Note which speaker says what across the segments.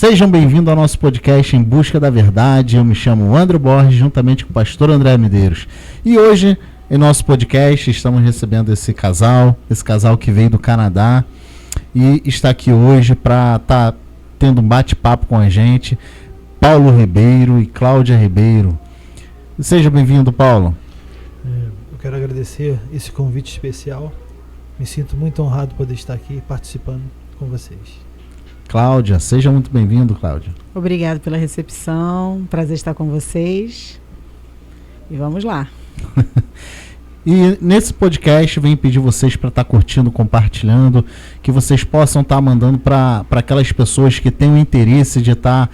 Speaker 1: Sejam bem-vindos ao nosso podcast Em Busca da Verdade. Eu me chamo André Borges, juntamente com o pastor André Medeiros. E hoje, em nosso podcast, estamos recebendo esse casal que veio do Canadá e está aqui hoje para estar tendo um bate-papo com a gente, Paulo Ribeiro e Cláudia Ribeiro. Seja bem-vindo, Paulo.
Speaker 2: Eu quero agradecer esse convite especial. Me sinto muito honrado por poder estar aqui participando com vocês.
Speaker 1: Cláudia, seja muito bem-vindo, Cláudia.
Speaker 3: Obrigado pela recepção, prazer estar com vocês. E vamos lá.
Speaker 1: E nesse podcast vem pedir vocês para estar curtindo, compartilhando, que vocês possam estar mandando para aquelas pessoas que têm o interesse de estar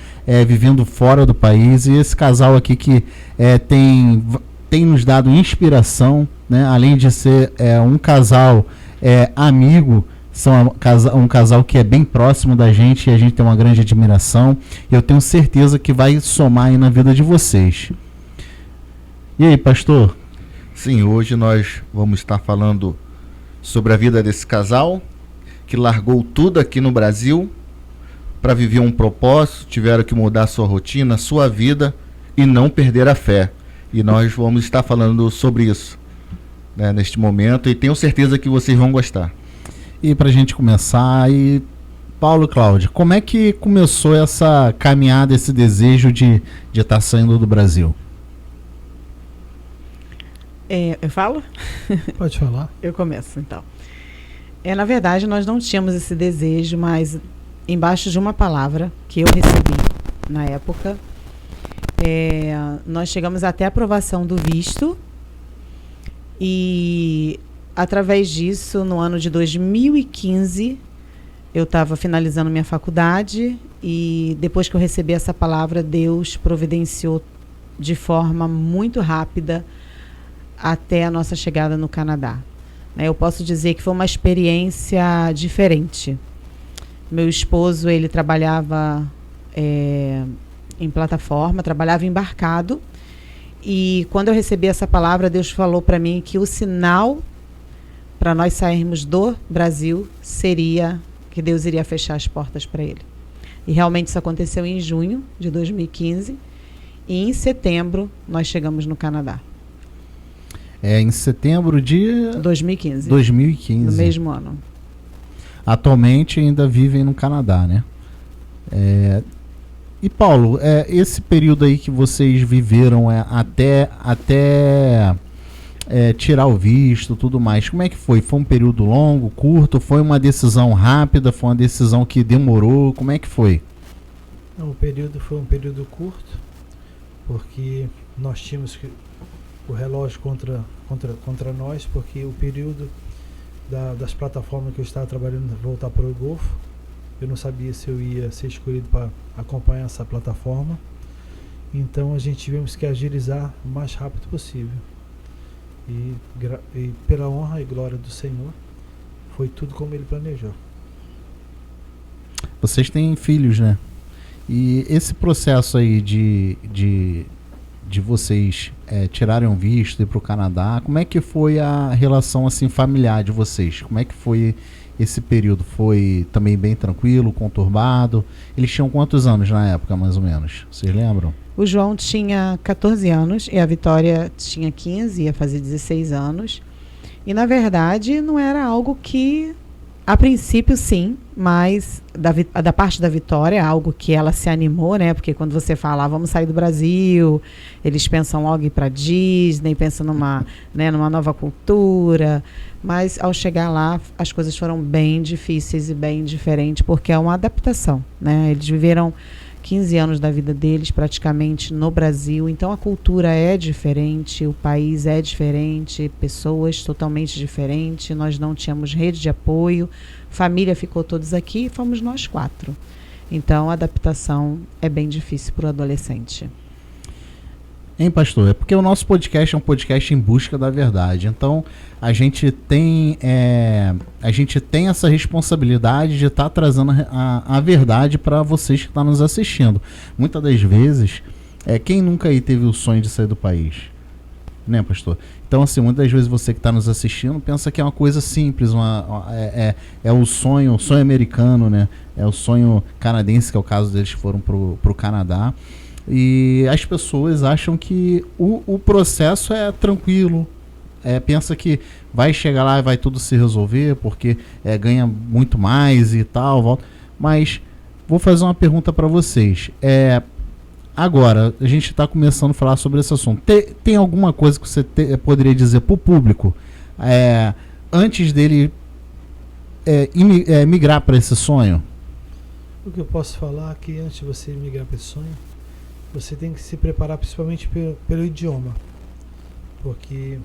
Speaker 1: vivendo fora do país. E esse casal aqui que tem nos dado inspiração, né? Além de ser um casal amigo, são um casal que é bem próximo da gente e a gente tem uma grande admiração. E eu tenho certeza que vai somar aí na vida de vocês. E aí, pastor?
Speaker 4: Sim, hoje nós vamos estar falando sobre a vida desse casal que largou tudo aqui no Brasil para viver um propósito, tiveram que mudar sua rotina, sua vida e não perder a fé. E nós vamos estar falando sobre isso, né, neste momento, e tenho certeza que vocês vão gostar.
Speaker 1: E para a gente começar, Paulo e Cláudia, como é que começou essa caminhada, esse desejo de estar saindo do Brasil?
Speaker 3: Eu falo?
Speaker 2: Pode falar.
Speaker 3: Eu começo, então. Na verdade, nós não tínhamos esse desejo, mas embaixo de uma palavra que eu recebi na época, nós chegamos até a aprovação do visto e, através disso, no ano de 2015, eu estava finalizando minha faculdade e, depois que eu recebi essa palavra, Deus providenciou de forma muito rápida até a nossa chegada no Canadá. Eu posso dizer que foi uma experiência diferente. Meu esposo, ele trabalhava em plataforma, trabalhava embarcado, e quando eu recebi essa palavra, Deus falou para mim que o sinal para nós sairmos do Brasil seria que Deus iria fechar as portas para ele. E realmente isso aconteceu em junho de 2015, e em setembro nós chegamos no Canadá.
Speaker 1: Em setembro de
Speaker 3: 2015.
Speaker 1: No
Speaker 3: mesmo ano.
Speaker 1: Atualmente ainda vivem no Canadá, né? E Paulo, esse período aí que vocês viveram até tirar o visto, tudo mais, como é que foi? Foi um período longo, curto? Foi uma decisão rápida? Foi uma decisão que demorou? Como é que foi?
Speaker 2: O período foi um período curto, porque nós tínhamos o relógio contra nós, porque o período das plataformas que eu estava trabalhando voltar para o Golfo, eu não sabia se eu ia ser escolhido para acompanhar essa plataforma, então a gente tivemos que agilizar o mais rápido possível. E pela honra e glória do Senhor, foi tudo como Ele planejou.
Speaker 1: Vocês têm filhos, né? E esse processo aí de vocês tirarem um visto e ir para o Canadá, como é que foi a relação assim familiar de vocês? Como é que foi esse período? Foi também bem tranquilo, conturbado? Eles tinham quantos anos na época, mais ou menos? Vocês lembram?
Speaker 3: O João tinha 14 anos e a Vitória tinha 15, ia fazer 16 anos. E, na verdade, não era algo que, a princípio, sim, mas da parte da Vitória, algo que ela se animou, né? Porque quando você fala, vamos sair do Brasil, eles pensam logo em ir para Disney, pensam numa nova cultura. Mas, ao chegar lá, as coisas foram bem difíceis e bem diferentes, porque é uma adaptação, né? Eles viveram 15 anos da vida deles praticamente no Brasil, então a cultura é diferente, o país é diferente, pessoas totalmente diferentes, nós não tínhamos rede de apoio, família ficou todos aqui e fomos nós 4. Então a adaptação é bem difícil para o adolescente.
Speaker 1: Hein, pastor? É porque o nosso podcast é um podcast em busca da verdade. Então, a gente tem essa responsabilidade de estar trazendo a verdade para vocês que estão nos assistindo. Muitas das vezes, quem nunca aí teve o sonho de sair do país? né, pastor? Então, assim, muitas vezes você que está nos assistindo pensa que é uma coisa simples, é o sonho americano, né? É o sonho canadense, que é o caso deles que foram pro Canadá. E as pessoas acham que o processo é tranquilo, pensa que vai chegar lá e vai tudo se resolver, porque ganha muito mais e tal, volta. Mas vou fazer uma pergunta para vocês. Agora, a gente está começando a falar sobre esse assunto. Tem alguma coisa que você poderia dizer para o público antes dele migrar para esse sonho?
Speaker 2: O que eu posso falar é que antes de você migrar para esse sonho, você tem que se preparar principalmente pelo idioma. Porque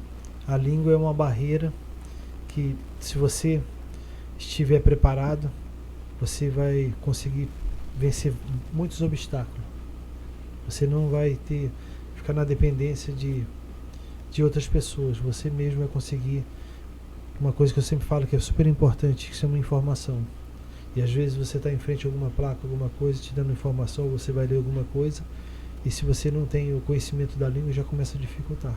Speaker 2: a língua é uma barreira que, se você estiver preparado, você vai conseguir vencer muitos obstáculos. Você não vai ficar na dependência de outras pessoas. Você mesmo vai conseguir uma coisa que eu sempre falo que é super importante, que se chama informação. E às vezes você está em frente a alguma placa, alguma coisa, te dando informação, você vai ler alguma coisa, e se você não tem o conhecimento da língua, já começa a dificultar.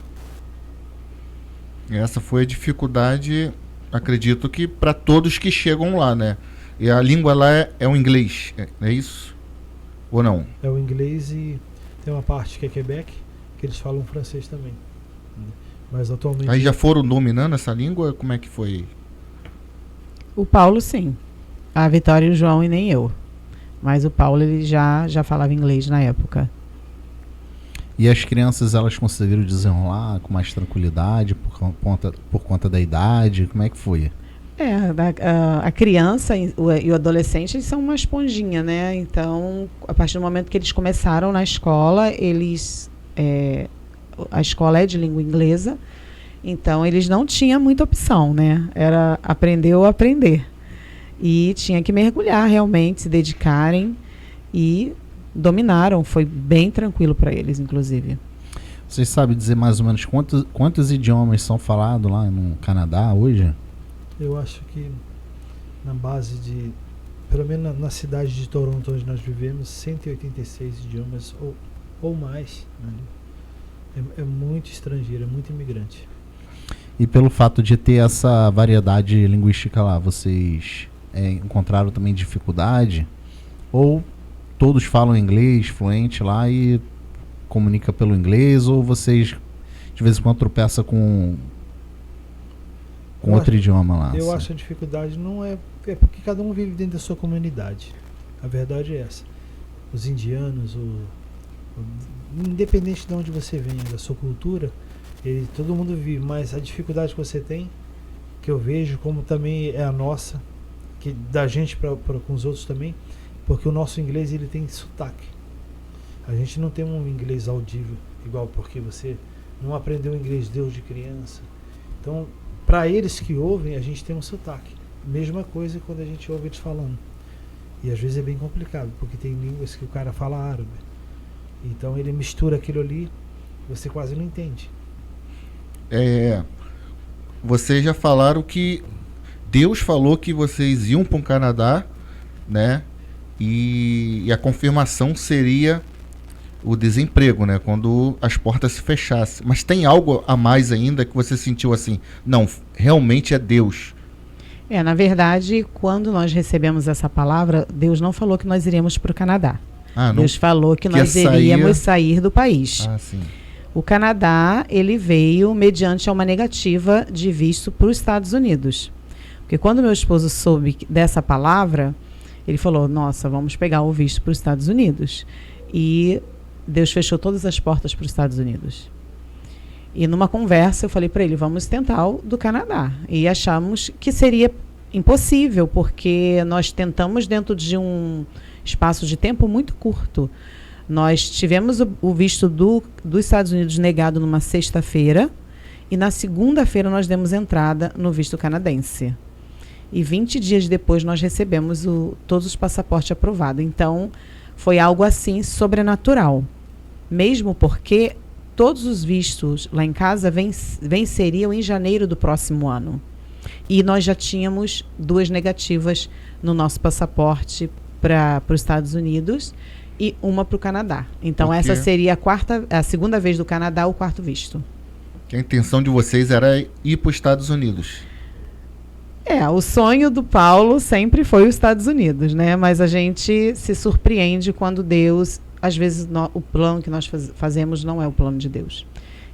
Speaker 4: Essa foi a dificuldade, acredito que para todos que chegam lá, né? E a língua lá é o inglês, é isso? Ou não?
Speaker 2: É o inglês e tem uma parte que é Quebec, que eles falam francês também. Mas atualmente...
Speaker 4: Aí já foram dominando essa língua? Como é que foi?
Speaker 3: O Paulo, sim. A Vitória e o João e nem eu. Mas o Paulo, ele já falava inglês na época.
Speaker 1: E as crianças, elas conseguiram desenrolar com mais tranquilidade por conta da idade? Como é que foi?
Speaker 3: A criança e o adolescente, eles são uma esponjinha, né? Então, a partir do momento que eles começaram na escola, a escola é de língua inglesa, então eles não tinham muita opção, né? Era aprender ou aprender. E tinha que mergulhar realmente, se dedicarem, e dominaram. Foi bem tranquilo para eles, inclusive.
Speaker 1: Vocês sabem dizer mais ou menos quantos idiomas são falados lá no Canadá hoje?
Speaker 2: Eu acho que na base de, pelo menos na cidade de Toronto, onde nós vivemos, 186 idiomas ou mais. Né? É muito estrangeiro, é muito imigrante.
Speaker 1: E pelo fato de ter essa variedade linguística lá, vocês encontraram também dificuldade? Ou todos falam inglês fluente lá e comunica pelo inglês? Ou vocês de vez em quando tropeçam com outro idioma lá?
Speaker 2: Eu acho que a dificuldade não é porque cada um vive dentro da sua comunidade. A verdade é essa. Os indianos, independente de onde você venha, da sua cultura, todo mundo vive, mas a dificuldade que você tem, que eu vejo como também é a nossa, que da gente com os outros também, porque o nosso inglês ele tem sotaque. A gente não tem um inglês audível igual, porque você não aprendeu inglês desde criança. Então, para eles que ouvem, a gente tem um sotaque. Mesma coisa quando a gente ouve eles falando. E às vezes é bem complicado, porque tem línguas que o cara fala árabe. Então ele mistura aquilo ali, você quase não entende.
Speaker 4: Vocês já falaram que Deus falou que vocês iam para o Canadá, né? E a confirmação seria o desemprego, né? Quando as portas se fechassem. Mas tem algo a mais ainda que você sentiu assim? Não, realmente é Deus.
Speaker 3: Na verdade, quando nós recebemos essa palavra, Deus não falou que nós iríamos para o Canadá. Deus falou que nós iríamos sair do país.
Speaker 4: Sim.
Speaker 3: O Canadá, ele veio mediante uma negativa de visto para os Estados Unidos. Porque quando meu esposo soube dessa palavra, ele falou, nossa, vamos pegar o visto para os Estados Unidos. E Deus fechou todas as portas para os Estados Unidos. E numa conversa eu falei para ele, vamos tentar o do Canadá. E achamos que seria impossível, porque nós tentamos dentro de um espaço de tempo muito curto. Nós tivemos o visto dos Estados Unidos negado numa sexta-feira, e na segunda-feira nós demos entrada no visto canadense. E 20 dias depois nós recebemos todos os passaportes aprovados. Então, foi algo assim sobrenatural. Mesmo porque todos os vistos lá em casa venceriam em janeiro do próximo ano. E nós já tínhamos 2 negativas no nosso passaporte para os Estados Unidos e uma para o Canadá. Então, essa seria a segunda vez do Canadá, o 4º visto.
Speaker 4: Que a intenção de vocês era ir para os Estados Unidos.
Speaker 3: O sonho do Paulo sempre foi os Estados Unidos, né? Mas a gente se surpreende quando Deus, às vezes o plano que nós fazemos não é o plano de Deus.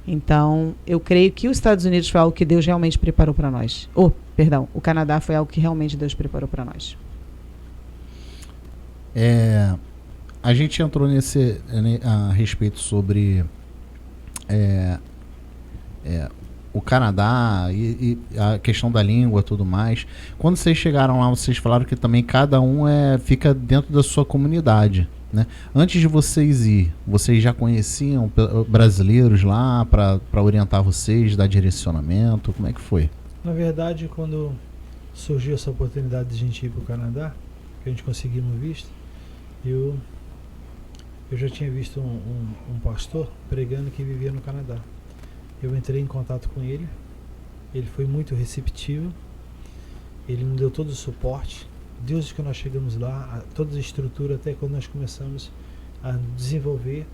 Speaker 3: Então, eu creio que os Estados Unidos foi algo que Deus realmente preparou para nós. O Canadá foi algo que realmente Deus preparou para nós.
Speaker 1: A gente entrou a respeito sobre o Canadá e a questão da língua e tudo mais. Quando vocês chegaram lá, vocês falaram que também cada um fica dentro da sua comunidade, né? Antes de vocês vocês já conheciam brasileiros lá para orientar vocês, dar direcionamento? Como é que foi?
Speaker 2: Na verdade, quando surgiu essa oportunidade de a gente ir para o Canadá, que a gente conseguiu um visto, eu já tinha visto um pastor pregando que vivia no Canadá. Eu entrei em contato com ele, ele foi muito receptivo, ele me deu todo o suporte. Desde que nós chegamos lá, toda a estrutura, até quando nós começamos a desenvolver.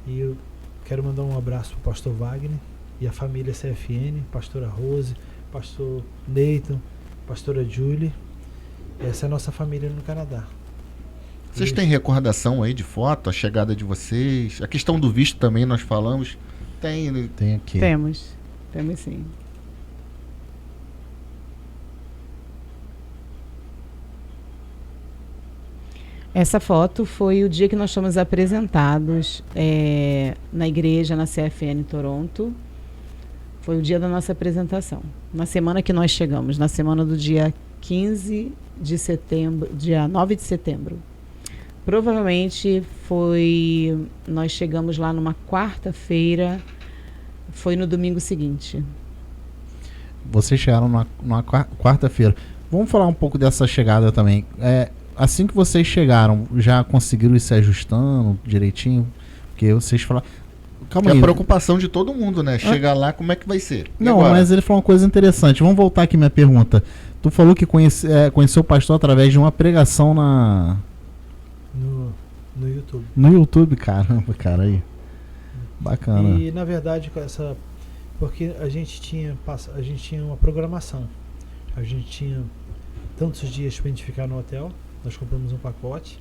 Speaker 2: E eu quero mandar um abraço para o pastor Wagner e a família CFN, pastora Rose, pastor Nathan, pastora Julie. Essa é a nossa família no Canadá.
Speaker 4: Vocês têm recordação aí de foto, a chegada de vocês? A questão do visto também nós falamos. Tem aqui.
Speaker 3: Temos sim. Essa foto foi o dia que nós fomos apresentados na igreja, na CFN Toronto. Foi o dia da nossa apresentação. Na semana que nós chegamos, na semana do dia 15 de setembro, dia 9 de setembro. Provavelmente nós chegamos lá numa quarta-feira, foi no domingo seguinte.
Speaker 1: Vocês chegaram numa quarta-feira. Vamos falar um pouco dessa chegada também. Assim que vocês chegaram, já conseguiram ir se ajustando direitinho? Porque vocês falaram... Calma aí.
Speaker 4: É a preocupação de todo mundo, né? Chegar lá, como é que vai ser?
Speaker 1: Não, mas ele falou uma coisa interessante. Vamos voltar aqui minha pergunta. Tu falou que conheceu o pastor através de uma pregação
Speaker 2: no YouTube.
Speaker 1: No YouTube, caramba, cara, aí. Bacana.
Speaker 2: E na verdade, porque a gente tinha uma programação. A gente tinha tantos dias para a gente ficar no hotel. Nós compramos um pacote.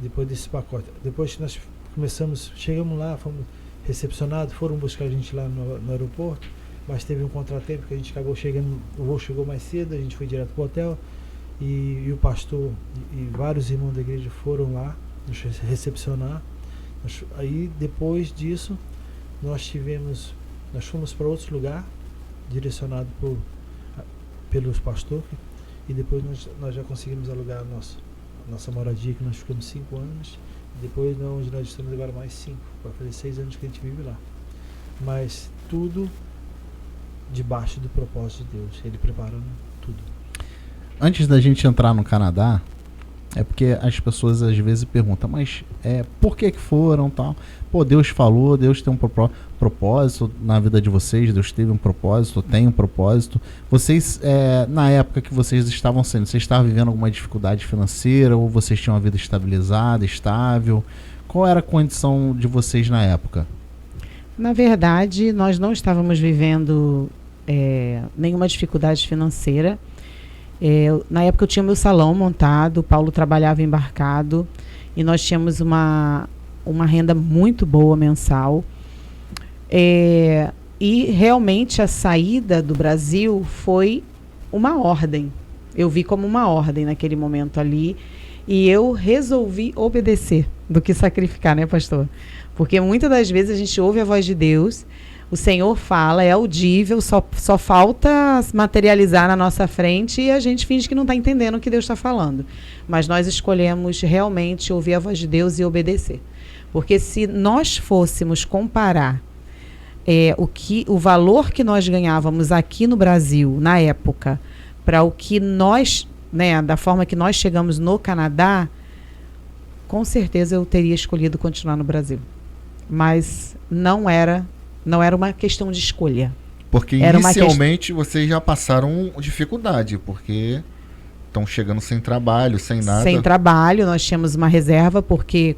Speaker 2: Depois desse pacote, depois que nós chegamos lá, fomos recepcionados, foram buscar a gente lá no aeroporto, mas teve um contratempo que a gente acabou chegando, o voo chegou mais cedo, a gente foi direto para o hotel e o pastor e vários irmãos da igreja foram lá nos recepcionar. Aí depois disso nós fomos para outro lugar direcionado pelos pastores e depois nós já conseguimos alugar a nossa moradia, que nós ficamos 5 anos. Depois onde nós estamos agora mais 5, vai fazer 6 anos que a gente vive lá. Mas tudo debaixo do propósito de Deus, Ele preparando tudo.
Speaker 1: Antes da gente entrar no Canadá, porque as pessoas às vezes perguntam, mas por que foram tal? Pô, Deus falou, Deus tem um propósito na vida de vocês, Deus teve um propósito, tem um propósito. Vocês, na época que vocês estavam vocês estavam vivendo alguma dificuldade financeira ou vocês tinham uma vida estabilizada, estável? Qual era a condição de vocês na época?
Speaker 3: Na verdade, nós não estávamos vivendo nenhuma dificuldade financeira. Na época eu tinha meu salão montado, o Paulo trabalhava embarcado e nós tínhamos uma renda muito boa mensal. E realmente a saída do Brasil foi uma ordem. Eu vi como uma ordem naquele momento ali e eu resolvi obedecer do que sacrificar, né, pastor? Porque muitas das vezes a gente ouve a voz de Deus, o Senhor fala, é audível, só falta materializar na nossa frente e a gente finge que não está entendendo o que Deus está falando. Mas nós escolhemos realmente ouvir a voz de Deus e obedecer. Porque se nós fôssemos comparar o valor que nós ganhávamos aqui no Brasil, na época, para o que nós, né, da forma que nós chegamos no Canadá, com certeza eu teria escolhido continuar no Brasil. Mas não era uma questão de escolha.
Speaker 4: Porque inicialmente vocês já passaram dificuldade, porque estão chegando sem trabalho, sem nada.
Speaker 3: Sem trabalho, nós tínhamos uma reserva, porque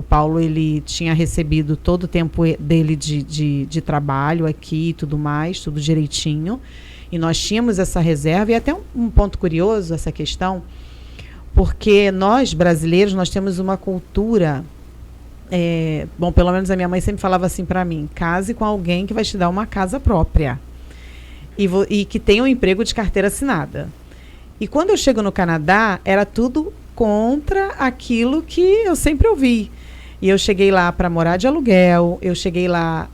Speaker 3: O Paulo, ele tinha recebido todo o tempo dele de trabalho aqui e tudo mais, tudo direitinho. E nós tínhamos essa reserva. E até um ponto curioso, essa questão, porque nós, brasileiros, nós temos uma cultura... bom, pelo menos a minha mãe sempre falava assim para mim: case com alguém que vai te dar uma casa própria. E que tenha um emprego de carteira assinada. E quando eu chego no Canadá, era tudo contra aquilo que eu sempre ouvi. E eu cheguei lá para morar de aluguel, eu cheguei lá,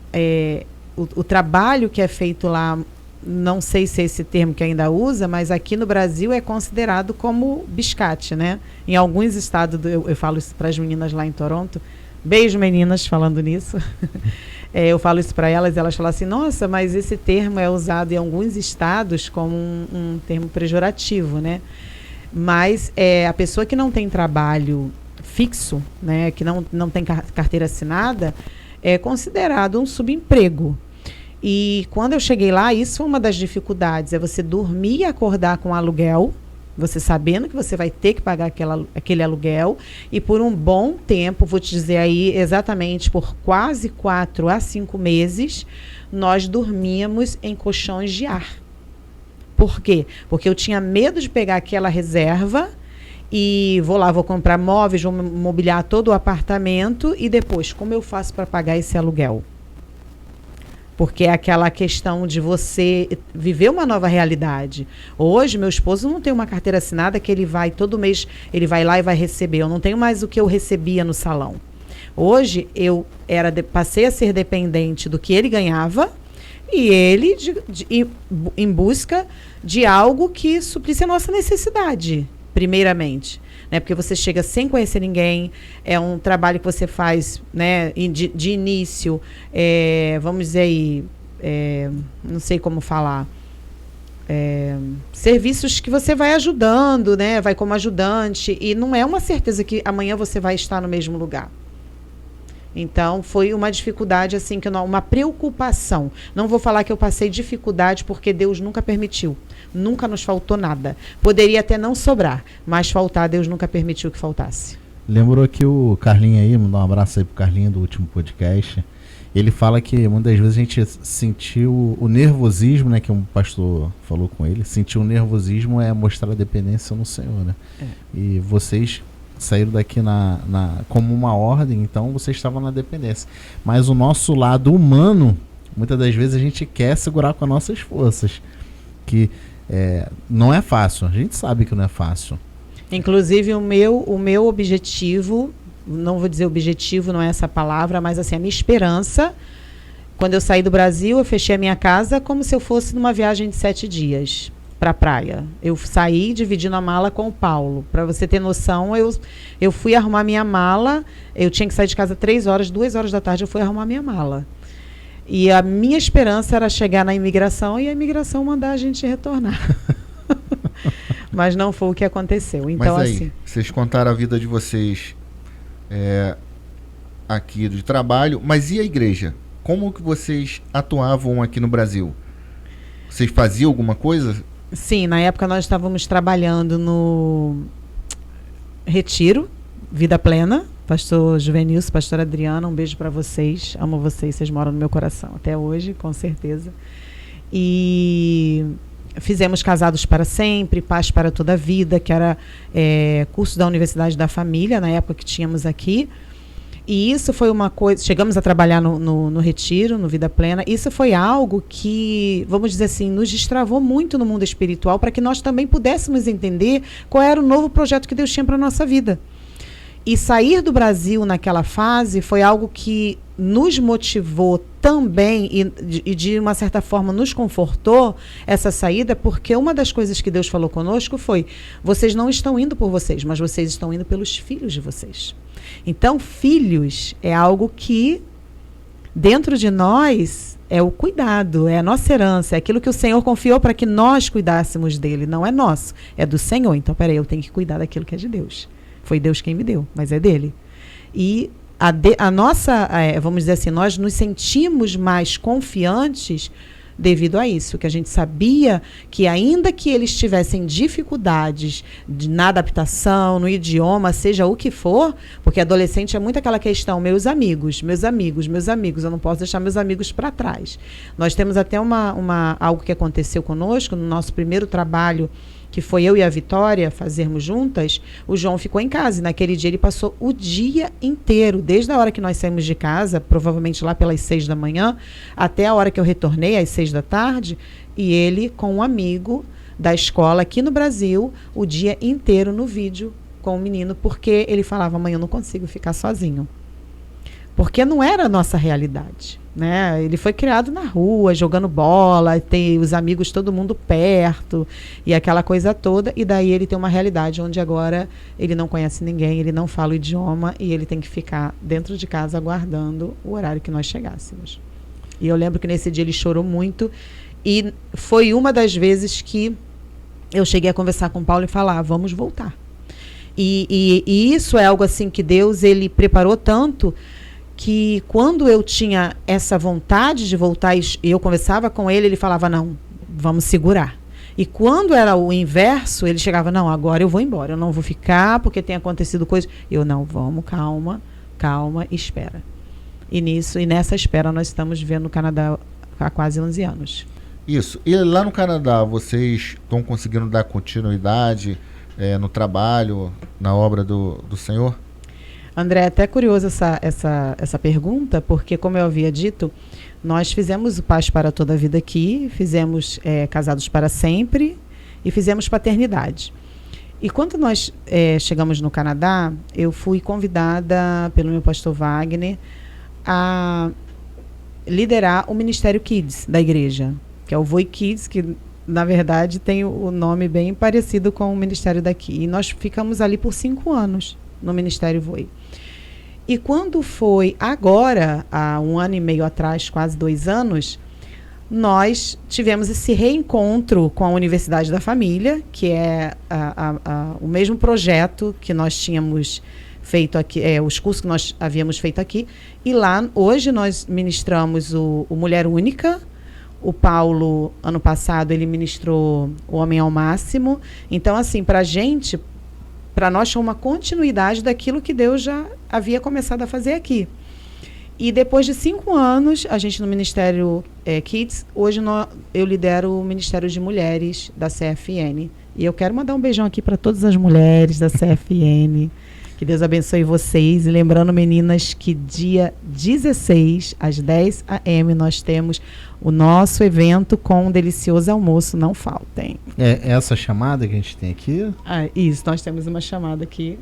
Speaker 3: o trabalho que é feito lá, não sei se é esse termo que ainda usa, mas aqui no Brasil é considerado como biscate, né? Em alguns estados, eu falo isso para as meninas lá em Toronto. Beijo, meninas, falando nisso. Eu falo isso para elas e elas falam assim: nossa, mas esse termo é usado em alguns estados como um termo pejorativo, né? Mas a pessoa que não tem trabalho fixo, né, que não tem carteira assinada, é considerado um subemprego. E quando eu cheguei lá, isso foi uma das dificuldades, é você dormir e acordar com aluguel, você sabendo que você vai ter que pagar aquele aluguel, e por um bom tempo, vou te dizer aí, exatamente por quase 4 a 5 meses, nós dormíamos em colchões de ar. Por quê? Porque eu tinha medo de pegar aquela reserva e vou comprar móveis, vou mobiliar todo o apartamento e depois, como eu faço para pagar esse aluguel? Porque é aquela questão de você viver uma nova realidade. Hoje, meu esposo não tem uma carteira assinada que ele vai, todo mês, ele vai lá e vai receber. Eu não tenho mais o que eu recebia no salão. Hoje, eu passei a ser dependente do que ele ganhava e ele em busca de algo que suplisse a nossa necessidade, primeiramente. Né? Porque você chega sem conhecer ninguém, é um trabalho que você faz, né, de início, vamos dizer aí, não sei como falar, serviços que você vai ajudando, né, vai como ajudante, e não é uma certeza que amanhã você vai estar no mesmo lugar. Então, foi uma dificuldade, assim, uma preocupação. Não vou falar que eu passei dificuldade, porque Deus nunca permitiu. Nunca nos faltou nada. Poderia até não sobrar, mas faltar, Deus nunca permitiu que faltasse.
Speaker 1: Lembrou que o Carlinho aí, mandar um abraço aí pro Carlinho do último podcast. Ele fala que muitas vezes a gente sentiu o nervosismo, né, que um pastor falou com ele. Sentir o nervosismo é mostrar a dependência no Senhor, né? E vocês saíram daqui como uma ordem, então vocês estavam na dependência. Mas o nosso lado humano, muitas das vezes a gente quer segurar com as nossas forças, que não é fácil, a gente sabe que não é fácil.
Speaker 3: Inclusive o meu objetivo, não vou dizer objetivo, não é essa palavra, mas assim, a minha esperança, quando eu saí do Brasil, eu fechei a minha casa como se eu fosse numa viagem de 7 dias. Para a praia. Eu saí dividindo a mala com o Paulo. Para você ter noção, eu fui arrumar minha mala, eu tinha que sair de casa 3 horas, 2 horas da tarde eu fui arrumar minha mala. E a minha esperança era chegar na imigração e a imigração mandar a gente retornar. Mas não foi o que aconteceu. Então,
Speaker 4: mas aí,
Speaker 3: assim,
Speaker 4: vocês contaram a vida de vocês aqui de trabalho, mas e a igreja? Como que vocês atuavam aqui no Brasil? Vocês faziam alguma coisa?
Speaker 3: Sim, na época nós estávamos trabalhando no Retiro, Vida Plena, pastor Juvenilson, pastor Adriana, um beijo para vocês, amo vocês, vocês moram no meu coração até hoje, com certeza. E fizemos Casados para Sempre, Paz para Toda a Vida, que era curso da Universidade da Família, na época que tínhamos aqui. E isso foi uma coisa... Chegamos a trabalhar no Retiro, no Vida Plena. Isso foi algo que, vamos dizer assim, nos destravou muito no mundo espiritual para que nós também pudéssemos entender qual era o novo projeto que Deus tinha para a nossa vida. E sair do Brasil naquela fase foi algo que nos motivou também e de uma certa forma nos confortou essa saída, porque uma das coisas que Deus falou conosco foi: vocês não estão indo por vocês, mas vocês estão indo pelos filhos de vocês. Então, filhos é algo que dentro de nós é o cuidado, é a nossa herança, é aquilo que o Senhor confiou para que nós cuidássemos dele, não é nosso, é do Senhor. Então, peraí, eu tenho que cuidar daquilo que é de Deus. Foi Deus quem me deu, mas é dele. E a nossa, vamos dizer assim, nós nos sentimos mais confiantes devido a isso, que a gente sabia que ainda que eles tivessem dificuldades na adaptação, no idioma, seja o que for, porque adolescente é muito aquela questão, meus amigos, eu não posso deixar meus amigos para trás. Nós temos até algo que aconteceu conosco no nosso primeiro trabalho, que foi eu e a Vitória fazermos juntas. O João ficou em casa e naquele dia ele passou o dia inteiro, desde a hora que nós saímos de casa, provavelmente lá pelas 6 da manhã, até a hora que eu retornei, às 6 da tarde, e ele com um amigo da escola aqui no Brasil, o dia inteiro no vídeo com o menino, porque ele falava, mãe, eu não consigo ficar sozinho. Porque não era a nossa realidade, né? Ele foi criado na rua, jogando bola, tem os amigos, todo mundo perto, e aquela coisa toda, e daí ele tem uma realidade onde agora ele não conhece ninguém, ele não fala o idioma, e ele tem que ficar dentro de casa aguardando o horário que nós chegássemos. E eu lembro que nesse dia ele chorou muito, e foi uma das vezes que eu cheguei a conversar com o Paulo e falar, vamos voltar. E isso é algo assim que Deus, ele preparou tanto, que quando eu tinha essa vontade de voltar e eu conversava com ele, ele falava, não, vamos segurar. E quando era o inverso, ele chegava, não, agora eu vou embora, eu não vou ficar porque tem acontecido coisa. Eu, não, vamos, calma, espera. E nessa espera nós estamos vivendo no Canadá há quase 11 anos.
Speaker 4: Isso. E lá no Canadá, vocês estão conseguindo dar continuidade no trabalho, na obra do Senhor?
Speaker 3: André, é até curioso essa pergunta, porque, como eu havia dito, nós fizemos o Paz para toda a vida aqui, fizemos Casados para Sempre e fizemos Paternidade. E quando nós chegamos no Canadá, eu fui convidada pelo meu pastor Wagner a liderar o Ministério Kids da igreja, que é o Voi Kids, que na verdade tem o nome bem parecido com o ministério daqui. E nós ficamos ali por 5 anos no Ministério Voi. E quando foi agora, há 1 ano e meio atrás, quase 2 anos, nós tivemos esse reencontro com a Universidade da Família, que é o mesmo projeto que nós tínhamos feito aqui, os cursos que nós havíamos feito aqui. E lá, hoje, nós ministramos o Mulher Única. O Paulo, ano passado, ele ministrou o Homem ao Máximo. Então, assim, para nós foi uma continuidade daquilo que Deus já havia começado a fazer aqui. E depois de 5 anos, a gente no Ministério Kids, hoje eu lidero o Ministério de Mulheres da CFN. E eu quero mandar um beijão aqui para todas as mulheres da CFN. Que Deus abençoe vocês. E lembrando, meninas, que dia 16, às 10 a.m., nós temos o nosso evento com um delicioso almoço. Não faltem.
Speaker 1: É essa chamada que a gente tem aqui?
Speaker 3: Isso, nós temos uma chamada aqui.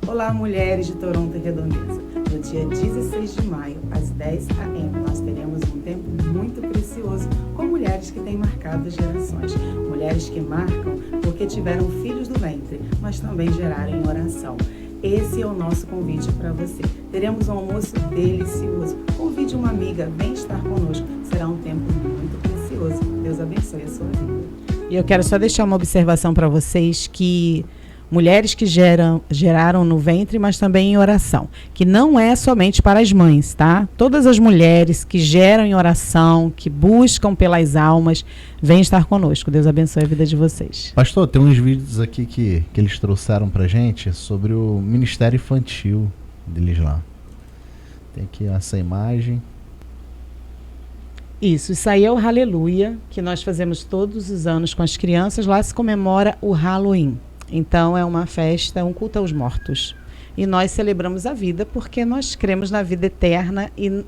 Speaker 3: Olá, mulheres de Toronto e Redondeza. No dia 16 de maio, às 10 a.m., nós teremos um tempo muito precioso com mulheres que têm marcado gerações. Mulheres que marcam porque tiveram filhos do ventre, mas também geraram em oração. Esse é o nosso convite para você. Teremos um almoço delicioso. Convide uma amiga, vem estar conosco. Será um tempo muito precioso. Deus abençoe a sua vida. E eu quero só deixar uma observação para vocês que mulheres que geraram no ventre, mas também em oração, que não é somente para as mães, tá? Todas as mulheres que geram em oração, que buscam pelas almas, vêm estar conosco. Deus abençoe a vida de vocês.
Speaker 1: Pastor, tem uns vídeos aqui que eles trouxeram pra gente sobre o Ministério Infantil deles lá. Tem aqui essa imagem.
Speaker 3: Isso aí é o Hallelujah, que nós fazemos todos os anos com as crianças. Lá se comemora o Halloween. Então, é uma festa, um culto aos mortos. E nós celebramos a vida porque nós cremos na vida eterna e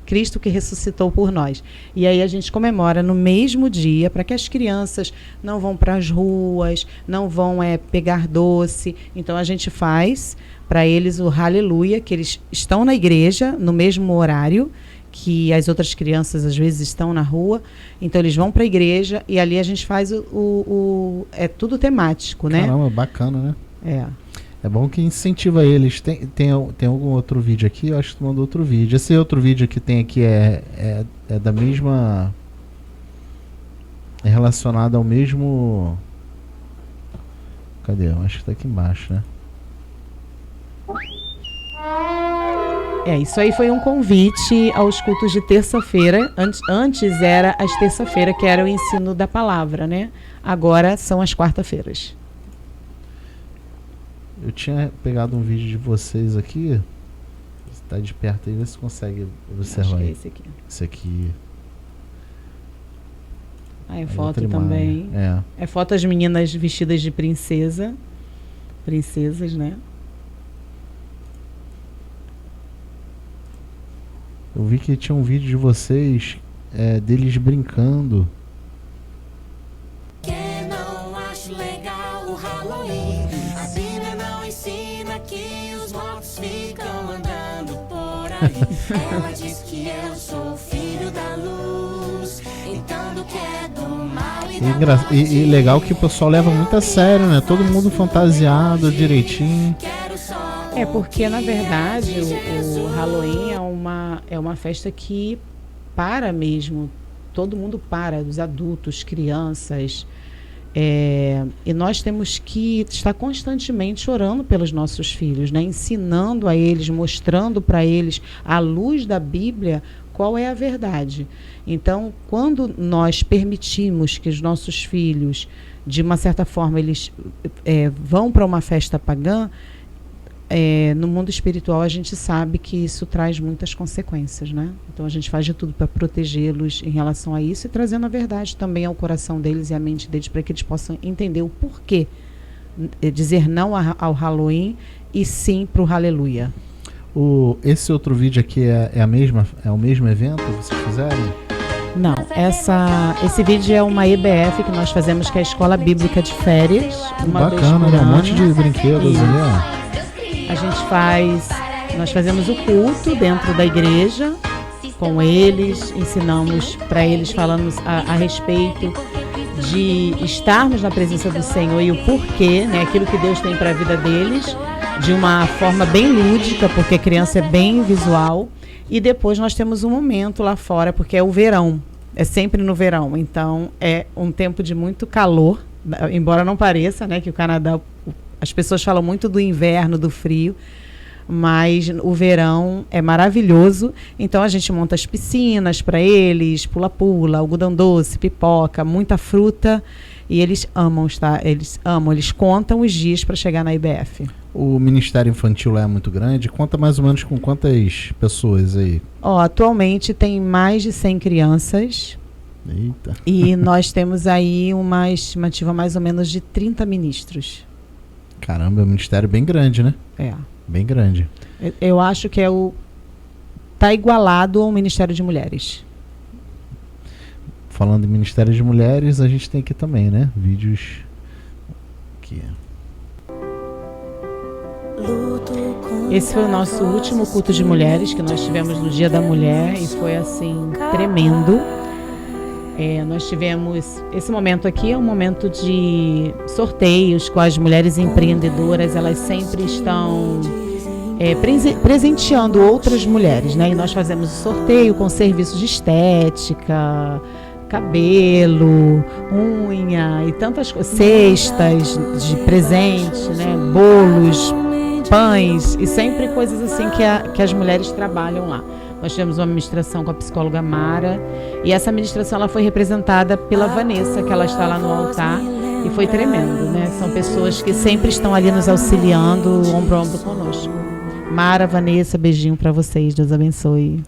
Speaker 3: Cristo que ressuscitou por nós. E aí a gente comemora no mesmo dia para que as crianças não vão para as ruas, não vão pegar doce. Então, a gente faz para eles o Hallelujah, que eles estão na igreja no mesmo horário que as outras crianças às vezes estão na rua, então eles vão para a igreja e ali a gente faz é tudo temático, né?
Speaker 1: Caramba, bacana, né? É bom que incentiva eles. Tem algum outro vídeo aqui? Eu acho que tu mandou outro vídeo. Esse outro vídeo que tem aqui é da mesma... É relacionado ao mesmo... Cadê? Eu acho que tá aqui embaixo, né?
Speaker 3: Isso aí foi um convite aos cultos de terça-feira. Antes era as terça-feiras, que era o ensino da palavra, né? Agora são as quarta-feiras.
Speaker 1: Eu tinha pegado um vídeo de vocês aqui. Você tá de perto aí, vê se consegue observar.
Speaker 3: Acho que é
Speaker 1: aí.
Speaker 3: esse aqui.
Speaker 1: Esse aqui.
Speaker 3: Ah, é
Speaker 1: Aí
Speaker 3: foto
Speaker 1: outra
Speaker 3: também.
Speaker 1: imagem.
Speaker 3: É foto das meninas vestidas de princesa. Princesas, né?
Speaker 1: Eu vi que tinha um vídeo de vocês deles brincando.
Speaker 5: Que não acho legal o Halloween. A Bíblia não ensina que os mortos ficam andando por aí. Ela diz que eu sou filho da luz, então do que é do mal
Speaker 1: E legal que o pessoal leva muito a sério, né? Todo mundo fantasiado direitinho.
Speaker 3: Porque na verdade o Halloween é uma festa que para mesmo, todo mundo para, os adultos, crianças, e nós temos que estar constantemente orando pelos nossos filhos, né? Ensinando a eles, mostrando para eles à luz da Bíblia qual é a verdade. Então, quando nós permitimos que os nossos filhos, de uma certa forma, eles vão para uma festa pagã, no mundo espiritual a gente sabe que isso traz muitas consequências, né? Então a gente faz de tudo para protegê-los em relação a isso e trazendo a verdade também ao coração deles e à mente deles, para que eles possam entender o porquê dizer não ao Halloween e sim para o Aleluia.
Speaker 1: Esse outro vídeo aqui é o mesmo evento que vocês fizeram?
Speaker 3: Não, esse vídeo é uma EBF que nós fazemos, que é a Escola Bíblica de Férias. Uma vez
Speaker 1: Bacana,
Speaker 3: por
Speaker 1: né? Um
Speaker 3: ano.
Speaker 1: monte de brinquedos
Speaker 3: Isso.
Speaker 1: ali, ó.
Speaker 3: Nós fazemos o culto dentro da igreja com eles, ensinamos para eles, falamos a respeito de estarmos na presença do Senhor e o porquê, né? Aquilo que Deus tem para a vida deles, de uma forma bem lúdica, porque a criança é bem visual. E depois nós temos um momento lá fora, porque é o verão, é sempre no verão, então é um tempo de muito calor, embora não pareça, né, que o Canadá, as pessoas falam muito do inverno, do frio, mas o verão é maravilhoso. Então a gente monta as piscinas para eles, pula-pula, algodão doce, pipoca, muita fruta, e eles amam estar, eles contam os dias para chegar na IBF.
Speaker 1: O Ministério Infantil lá é muito grande. Conta mais ou menos com quantas pessoas aí?
Speaker 3: Atualmente tem mais de 100 crianças.
Speaker 1: Eita.
Speaker 3: E nós temos aí uma estimativa mais ou menos de 30 ministros.
Speaker 1: Caramba, é um ministério bem grande, né? Bem grande.
Speaker 3: Eu acho que tá igualado ao Ministério de Mulheres.
Speaker 1: Falando em Ministério de Mulheres, a gente tem aqui também, né? Vídeos aqui.
Speaker 3: Esse foi o nosso último culto de mulheres que nós tivemos no Dia da Mulher e foi assim tremendo. Nós tivemos esse momento aqui, é um momento de sorteios com as mulheres empreendedoras. Elas sempre estão presenteando outras mulheres, né? E nós fazemos o sorteio com serviços de estética, cabelo, unha e tantas coisas, cestas de presente, né? Bolos, pães e sempre coisas assim que as mulheres trabalham lá. Nós tivemos uma ministração com a psicóloga Mara e essa ministração ela foi representada pela Vanessa, que ela está lá no altar, e foi tremendo, né? São pessoas que sempre estão ali nos auxiliando, ombro a ombro conosco. Mara, Vanessa, beijinho para vocês, Deus abençoe.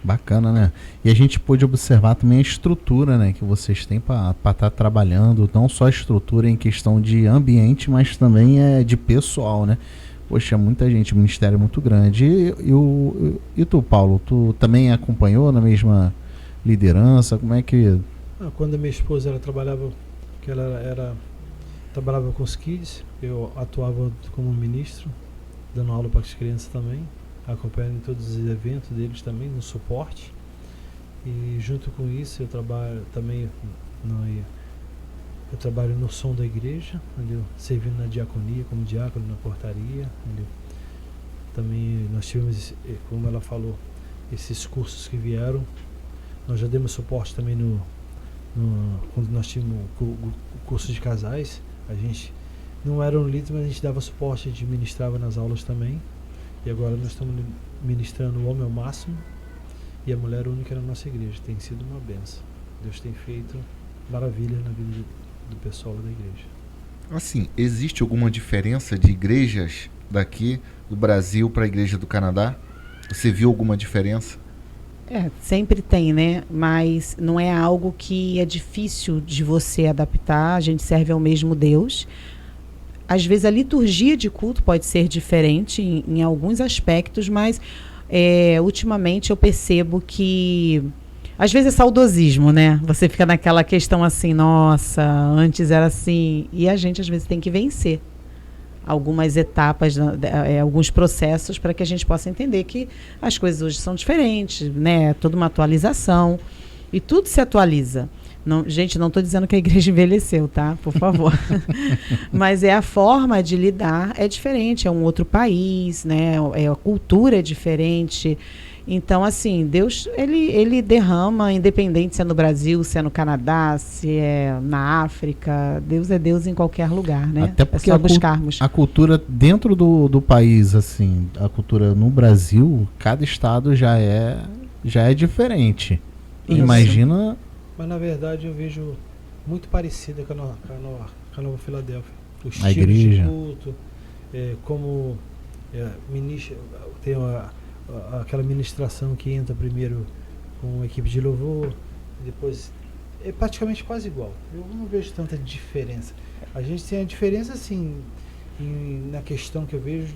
Speaker 1: Bacana, né? E a gente pôde observar também a estrutura, né, que vocês têm para estar trabalhando, não só a estrutura em questão de ambiente, mas também de pessoal, né? Poxa, muita gente, o ministério é muito grande. E tu, Paulo, tu também acompanhou na mesma liderança? Como é que...
Speaker 2: Quando a minha esposa trabalhava com os kids, eu atuava como ministro, dando aula para as crianças também, acompanhando todos os eventos deles também, no suporte. E junto com isso eu trabalho também eu trabalho no som da igreja, onde eu servindo na diaconia, como diácono na portaria. Também nós tivemos, como ela falou, esses cursos que vieram. Nós já demos suporte também quando nós tínhamos o curso de casais. A gente não era um líder, mas a gente dava suporte, a gente ministrava nas aulas também. E agora nós estamos ministrando o homem ao máximo e a mulher única na nossa igreja. Tem sido uma benção. Deus tem feito maravilhas na vida do pessoal da igreja.
Speaker 4: Assim, existe alguma diferença de igrejas daqui do Brasil para a igreja do Canadá? Você viu alguma diferença?
Speaker 3: Sempre tem, né? Mas não é algo que é difícil de você adaptar. A gente serve ao mesmo Deus. Às vezes a liturgia de culto pode ser diferente em alguns aspectos, mas ultimamente eu percebo que às vezes é saudosismo, né? Você fica naquela questão assim, nossa, antes era assim. E a gente às vezes tem que vencer algumas etapas, alguns processos para que a gente possa entender que as coisas hoje são diferentes, né? Toda uma atualização e tudo se atualiza. Não, gente, não estou dizendo que a igreja envelheceu, tá? Por favor. Mas a forma de lidar é diferente, é um outro país, né? A cultura é diferente. Então, assim, Deus, ele derrama, independente se é no Brasil, se é no Canadá, se é na África. Deus é Deus em qualquer lugar, né?
Speaker 1: Até porque
Speaker 3: é só buscarmos.
Speaker 1: A cultura dentro do país, assim, a cultura no Brasil, cada estado já é diferente.
Speaker 3: Isso.
Speaker 1: Imagina...
Speaker 2: Mas na verdade eu vejo muito parecida com a Nova Filadélfia. O
Speaker 1: A
Speaker 2: estilo
Speaker 1: igreja.
Speaker 2: de culto, como ministra, tem aquela ministração que entra primeiro com a equipe de louvor, depois é praticamente quase igual. Eu não vejo tanta diferença. A gente tem a diferença assim na questão que eu vejo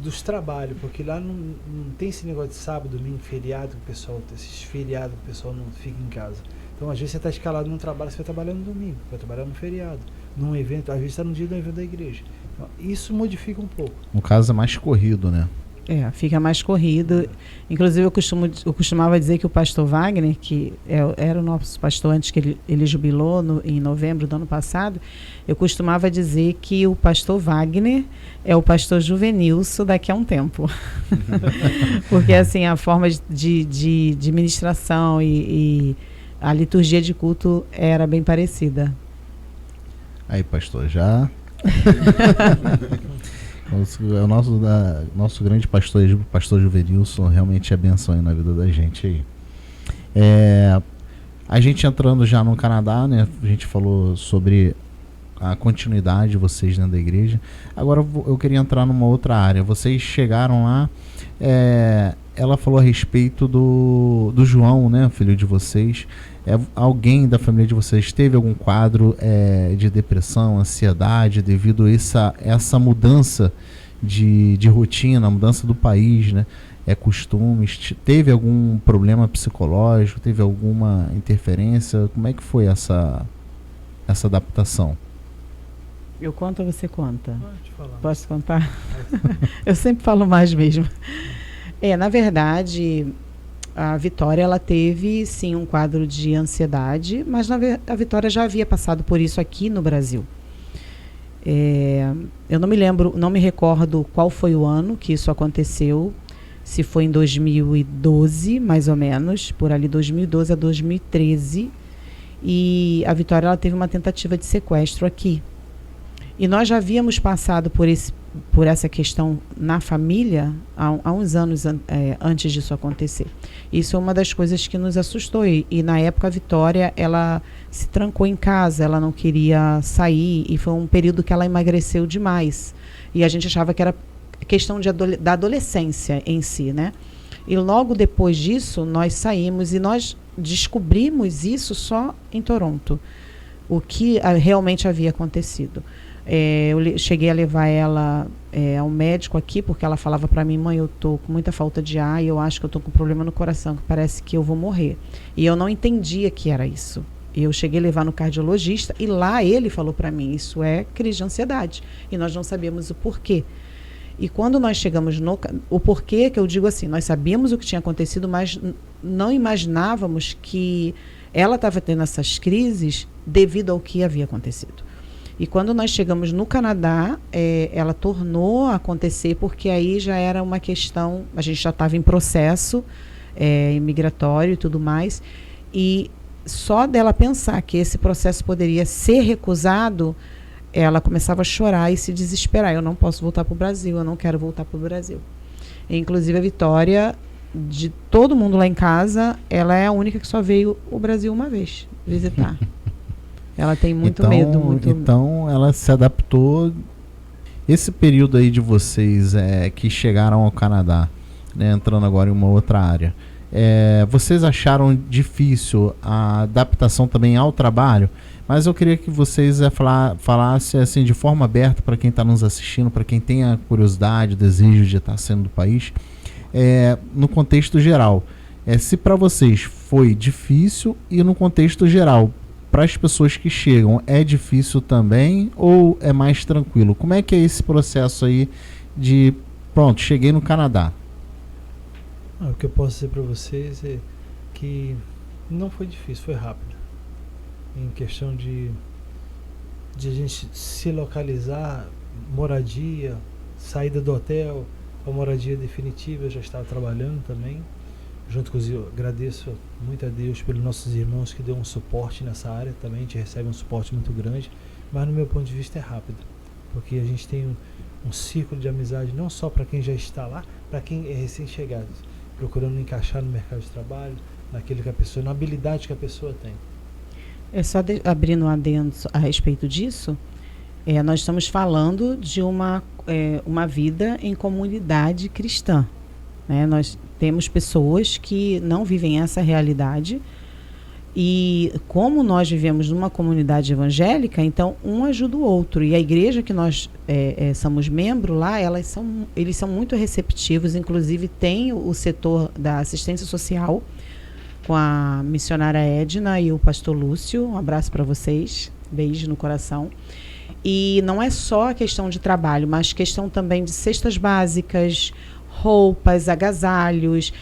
Speaker 2: dos trabalhos, porque lá não tem esse negócio de sábado, domingo, feriado, que o pessoal, esses feriados, o pessoal não fica em casa. Então, às vezes, você está escalado num trabalho, você vai trabalhar no domingo, vai trabalhar no feriado, num evento, às vezes está no dia do evento da igreja. Então, isso modifica um pouco.
Speaker 1: No caso, é mais corrido, né?
Speaker 3: Fica mais corrido. Inclusive, eu costumava dizer que o pastor Wagner, que era o nosso pastor antes que ele jubilou em novembro do ano passado, eu costumava dizer que o pastor Wagner é o pastor Juvenilson daqui a um tempo. Porque, assim, a forma de ministração e a liturgia de culto era bem parecida.
Speaker 1: Aí, pastor, já... O nosso grande pastor Juvenilson realmente é benção aí na vida da gente aí. A gente entrando já no Canadá, né? A gente falou sobre a continuidade de vocês dentro da igreja. Agora eu queria entrar numa outra área. Vocês chegaram lá, ela falou a respeito do João, né? Filho de vocês. Alguém da família de vocês teve algum quadro de depressão, ansiedade devido a essa mudança de rotina, mudança do país, né? Costumes? Teve algum problema psicológico? Teve alguma interferência? Como é que foi essa adaptação?
Speaker 3: Eu conto ou você conta?
Speaker 2: Pode falar.
Speaker 3: Posso contar? Eu sempre falo mais mesmo. Na verdade... A Vitória, ela teve, sim, um quadro de ansiedade, mas a Vitória já havia passado por isso aqui no Brasil. Eu não me recordo qual foi o ano que isso aconteceu, se foi em 2012, mais ou menos, por ali 2012 a 2013, e a Vitória, ela teve uma tentativa de sequestro aqui. E nós já havíamos passado por essa questão na família há uns anos antes disso acontecer. Isso é uma das coisas que nos assustou. E na época a Vitória, ela se trancou em casa, ela não queria sair, e foi um período que ela emagreceu demais. E a gente achava que era questão da adolescência em si, né? E logo depois disso, nós saímos e nós descobrimos isso só em Toronto, o que realmente havia acontecido. Eu cheguei a levar ela ao médico aqui, porque ela falava para mim: mãe, eu tô com muita falta de ar e eu acho que eu tô com problema no coração, que parece que eu vou morrer. E eu não entendia que era isso. Eu cheguei a levar no cardiologista e lá ele falou para mim: isso é crise de ansiedade. E nós não sabíamos o porquê. E quando nós chegamos o porquê, que eu digo assim, nós sabíamos o que tinha acontecido, mas não imaginávamos que ela estava tendo essas crises devido ao que havia acontecido. E quando nós chegamos no Canadá, ela tornou a acontecer, porque aí já era uma questão, a gente já estava em processo imigratório e tudo mais, e só dela pensar que esse processo poderia ser recusado, ela começava a chorar e se desesperar. Eu não posso voltar para o Brasil, eu não quero voltar para o Brasil. E, inclusive a Vitória, de todo mundo lá em casa, ela é a única que só veio o Brasil uma vez visitar. Ela tem muito medo.
Speaker 1: Então ela se adaptou. Esse período aí de vocês que chegaram ao Canadá, né, entrando agora em uma outra área, vocês acharam difícil a adaptação também ao trabalho? Mas eu queria que vocês falassem assim, de forma aberta para quem está nos assistindo, para quem tem a curiosidade, o desejo de estar saindo do país, no contexto geral. Se para vocês foi difícil e no contexto geral, para as pessoas que chegam, é difícil também ou é mais tranquilo? Como é que é esse processo aí de, pronto, cheguei no Canadá?
Speaker 2: O que eu posso dizer para vocês é que não foi difícil, foi rápido. Em questão de a gente se localizar, moradia, saída do hotel, a moradia definitiva, eu já estava trabalhando também. Junto com os, eu agradeço muito a Deus pelos nossos irmãos que deu um suporte nessa área também, a gente recebe um suporte muito grande, mas no meu ponto de vista é rápido, porque a gente tem um círculo de amizade não só para quem já está lá, para quem é recém-chegado, procurando encaixar no mercado de trabalho, naquilo que a pessoa, na habilidade que a pessoa tem.
Speaker 3: Abrindo um adendo a respeito disso, nós estamos falando de uma vida em comunidade cristã. Né? Nós temos pessoas que não vivem essa realidade e como nós vivemos numa comunidade evangélica, então um ajuda o outro. E a igreja que nós somos membro lá, eles são muito receptivos, inclusive tem o setor da assistência social, com a missionária Edna e o pastor Lúcio. Um abraço para vocês, beijo no coração. E não é só a questão de trabalho, mas questão também de cestas básicas, roupas, agasalhos.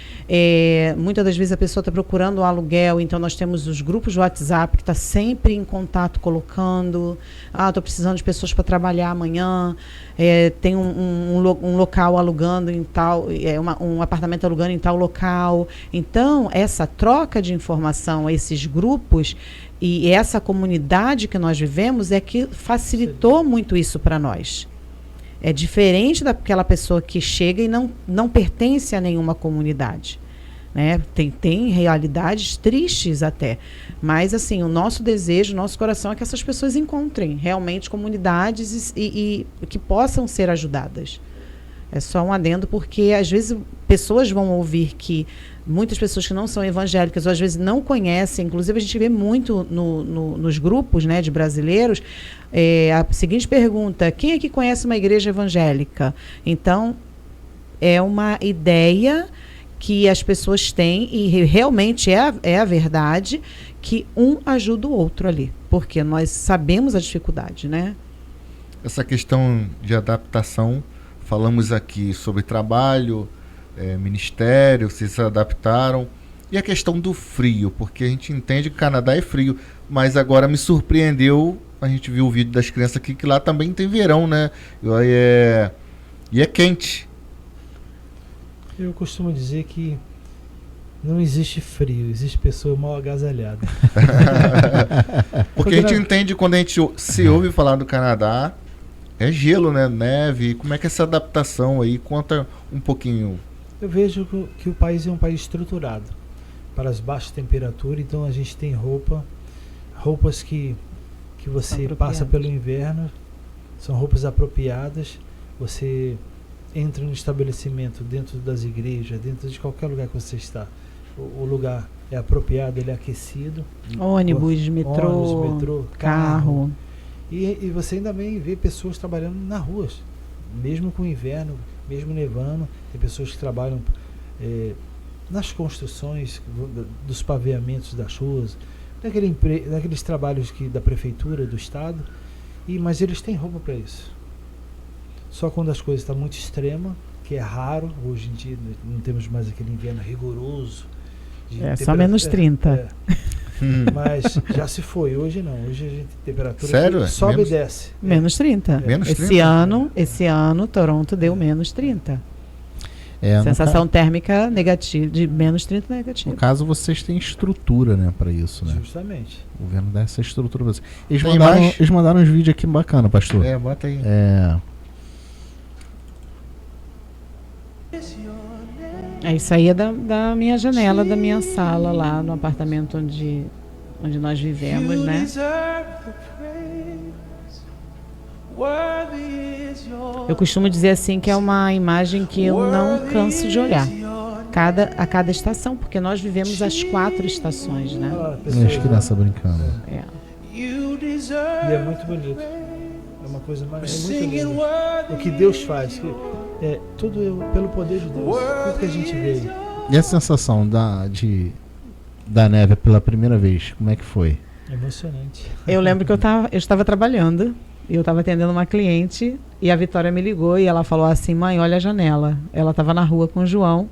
Speaker 3: Muitas das vezes a pessoa está procurando um aluguel, então nós temos os grupos de WhatsApp que está sempre em contato colocando, estou precisando de pessoas para trabalhar amanhã, tem um local alugando em tal, um apartamento alugando em tal local. Então, essa troca de informação, esses grupos e essa comunidade que nós vivemos é que facilitou muito isso para nós. É diferente daquela pessoa que chega e não pertence a nenhuma comunidade. Né? Tem realidades tristes até. Mas, assim, o nosso desejo, o nosso coração é que essas pessoas encontrem realmente comunidades e que possam ser ajudadas. É só um adendo, porque às vezes pessoas vão ouvir que muitas pessoas que não são evangélicas ou às vezes não conhecem, inclusive a gente vê muito nos grupos, né, de brasileiros, a seguinte pergunta: quem aqui conhece uma igreja evangélica? Então, é uma ideia que as pessoas têm e realmente é a verdade, que um ajuda o outro ali, porque nós sabemos a dificuldade, né?
Speaker 4: Essa questão de adaptação, falamos aqui sobre trabalho, ministério, vocês se adaptaram. E a questão do frio, porque a gente entende que o Canadá é frio, mas agora me surpreendeu, a gente viu o vídeo das crianças aqui, que lá também tem verão, né? E é quente.
Speaker 2: Eu costumo dizer que não existe frio, existe pessoa mal agasalhada.
Speaker 4: Porque a gente entende, quando a gente se ouve falar do Canadá, é gelo, né? Neve. Como é que é essa adaptação aí? Conta um pouquinho.
Speaker 2: Eu vejo que o país é um país estruturado para as baixas temperaturas, então a gente tem roupas que você passa pelo inverno, são roupas apropriadas. Você entra no estabelecimento, dentro das igrejas, dentro de qualquer lugar que você está, o lugar é apropriado, ele é aquecido.
Speaker 3: Ônibus, metrô, carro.
Speaker 2: E você ainda bem vê pessoas trabalhando nas ruas, mesmo com inverno, mesmo nevando. Tem pessoas que trabalham nas construções dos paveamentos das ruas, daqueles trabalhos da prefeitura, do estado, mas eles têm roupa para isso. Só quando as coisas estão muito extremas, que é raro, hoje em dia não temos mais aquele inverno rigoroso.
Speaker 3: Só menos 30.
Speaker 2: Mas já se foi, hoje não. Hoje a gente tem temperatura
Speaker 4: Sério?
Speaker 2: Sobe e desce.
Speaker 3: Menos 30.
Speaker 4: Menos 30?
Speaker 3: Esse ano, Toronto deu menos 30.
Speaker 1: É,
Speaker 3: Sensação térmica negativa, de menos 30 negativa.
Speaker 1: No caso, vocês têm estrutura, né, para isso, né?
Speaker 2: Justamente.
Speaker 1: O governo dá essa estrutura pra vocês. Eles
Speaker 4: Tem
Speaker 1: mandaram,
Speaker 4: mais?
Speaker 1: eles mandaram uns vídeos aqui bacana, pastor.
Speaker 4: Bota aí.
Speaker 3: Isso aí é da minha janela, da minha sala lá no apartamento onde nós vivemos, né? Eu costumo dizer assim que é uma imagem que eu não canso de olhar. A cada estação, porque nós vivemos as 4 estações, né?
Speaker 1: As crianças brincando.
Speaker 3: É.
Speaker 2: E é muito bonito. É uma coisa mais. É muito lindo. O que Deus faz. Tudo pelo poder de Deus. Tudo que a gente vê.
Speaker 1: E a sensação da neve pela primeira vez, como é que foi?
Speaker 2: Emocionante.
Speaker 3: Eu lembro que eu estava trabalhando e eu estava atendendo uma cliente e a Vitória me ligou e ela falou assim: mãe, olha a janela. Ela estava na rua com o João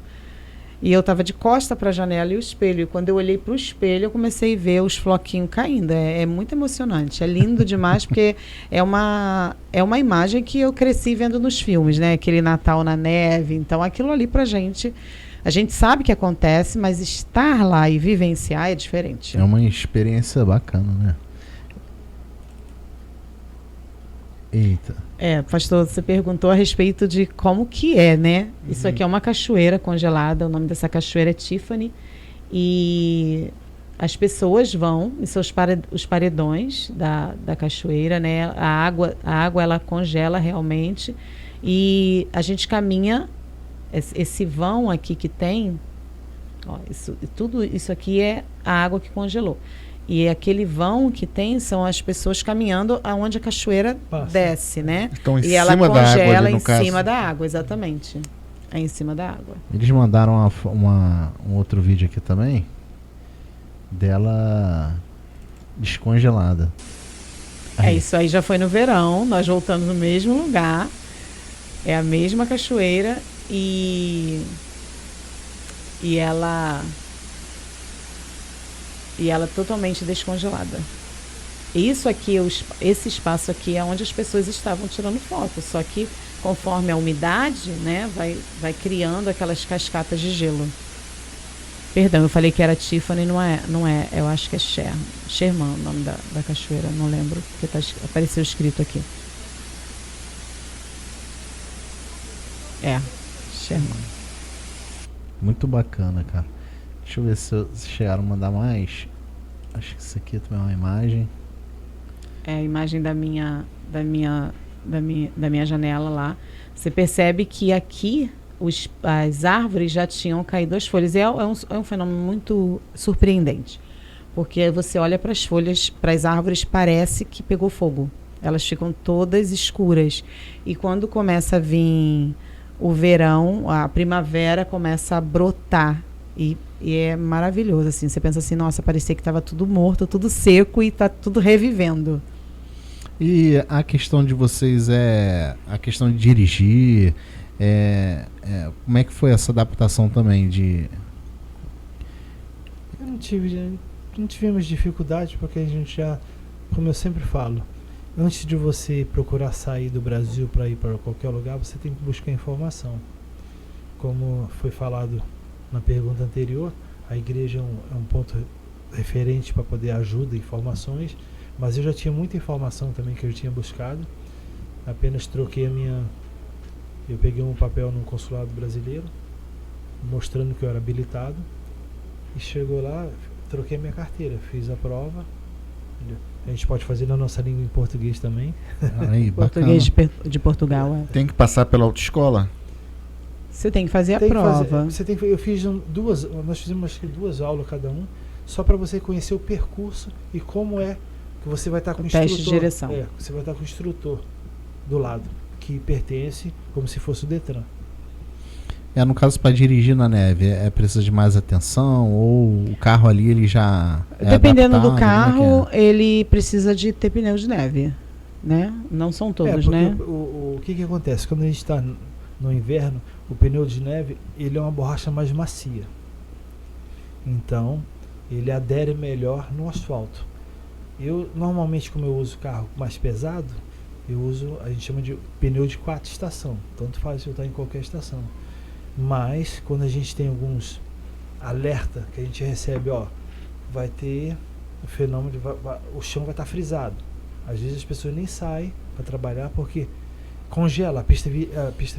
Speaker 3: e eu estava de costa para a janela e o espelho. E quando eu olhei para o espelho, eu comecei a ver os floquinhos caindo. É muito emocionante, é lindo demais porque é uma imagem que eu cresci vendo nos filmes, né? Aquele Natal na neve. Então aquilo ali pra gente, a gente sabe que acontece, mas estar lá e vivenciar é diferente.
Speaker 1: É uma experiência bacana, né? Eita.
Speaker 3: Pastor, você perguntou a respeito de como que é, né? Isso aqui é uma cachoeira congelada, o nome dessa cachoeira é Tiffany. E as pessoas vão em os paredões da cachoeira, né? A água ela congela realmente. E a gente caminha, esse vão aqui que tem, ó, tudo isso aqui é a água que congelou. E aquele vão que tem são as pessoas caminhando aonde a cachoeira desce, né?
Speaker 4: Estão em
Speaker 3: e ela
Speaker 4: cima da água
Speaker 3: congela
Speaker 4: ali, no
Speaker 3: em
Speaker 4: caso.
Speaker 3: cima da água, exatamente. É em cima da água.
Speaker 1: Eles mandaram um outro vídeo aqui também dela descongelada.
Speaker 3: Isso aí já foi no verão, nós voltamos no mesmo lugar. É a mesma cachoeira e ela totalmente descongelada. Isso aqui, esse espaço aqui é onde as pessoas estavam tirando foto, só que conforme a umidade, né, vai criando aquelas cascatas de gelo. Perdão, eu falei que era Tiffany, não é, eu acho que é Sherman o nome da cachoeira, não lembro, porque apareceu escrito aqui. Sherman.
Speaker 1: Muito bacana, cara. Deixa eu ver se chegaram a mandar mais. Acho que isso aqui também é uma imagem.
Speaker 3: É a imagem da minha janela lá. Você percebe que aqui as árvores já tinham caído as folhas. É um fenômeno muito surpreendente. Porque você olha para as folhas, para as árvores, parece que pegou fogo. Elas ficam todas escuras. E quando começa a vir o verão, a primavera começa a brotar. E é maravilhoso, assim. Você pensa assim, nossa, parecia que estava tudo morto, tudo seco e está tudo revivendo.
Speaker 1: E a questão de vocês a questão de dirigir, como é que foi essa adaptação também
Speaker 2: Não tivemos dificuldade, porque a gente já, como eu sempre falo, antes de você procurar sair do Brasil para ir para qualquer lugar, você tem que buscar informação. Como foi falado na pergunta anterior, a igreja é um ponto referente para poder ajuda, informações, mas eu já tinha muita informação também que eu tinha buscado, apenas troquei eu peguei um papel no consulado brasileiro, mostrando que eu era habilitado, e chegou lá, troquei minha carteira, fiz a prova, a gente pode fazer na nossa língua em português também.
Speaker 1: Aí,
Speaker 3: Português de Portugal.
Speaker 4: Tem que passar pela autoescola?
Speaker 3: Você tem que fazer a prova.
Speaker 2: Eu fiz nós fizemos acho que 2 aulas cada um, só para você conhecer o percurso e como é que você vai estar com o instrutor.
Speaker 3: Teste de direção.
Speaker 2: Você vai estar com o instrutor do lado, que pertence como se fosse o Detran.
Speaker 1: No caso, para dirigir na neve, precisa de mais atenção ou o carro ali ele já
Speaker 3: dependendo do
Speaker 1: adaptado,
Speaker 3: carro, ele precisa de ter pneu de neve, né? Não são todos, né?
Speaker 2: O que acontece? Quando a gente está no inverno, o pneu de neve ele é uma borracha mais macia. Então, ele adere melhor no asfalto. Normalmente, como eu uso carro mais pesado, a gente chama de pneu de 4 estação. Tanto faz eu estar em qualquer estação. Mas quando a gente tem alguns alerta que a gente recebe, ó, vai ter o fenômeno de o chão vai estar frisado. Às vezes as pessoas nem saem para trabalhar porque congela, a pista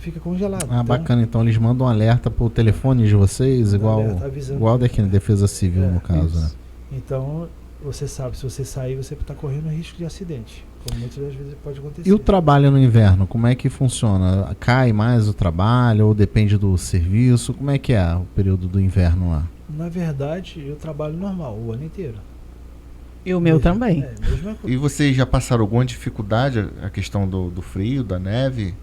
Speaker 2: fica congelada.
Speaker 1: Ah, bacana. Então eles mandam um alerta pro telefone de vocês, igual daqui na Defesa Civil, no caso, né?
Speaker 2: Então, você sabe, se você sair, você está correndo risco de acidente, como muitas das vezes pode acontecer.
Speaker 1: E o trabalho no inverno, como é que funciona? Cai mais o trabalho ou depende do serviço? Como é que é o período do inverno lá?
Speaker 2: Na verdade, eu trabalho normal o ano inteiro.
Speaker 3: E o meu também.
Speaker 2: Mesma coisa.
Speaker 4: E vocês já passaram alguma dificuldade, a questão do frio, da neve?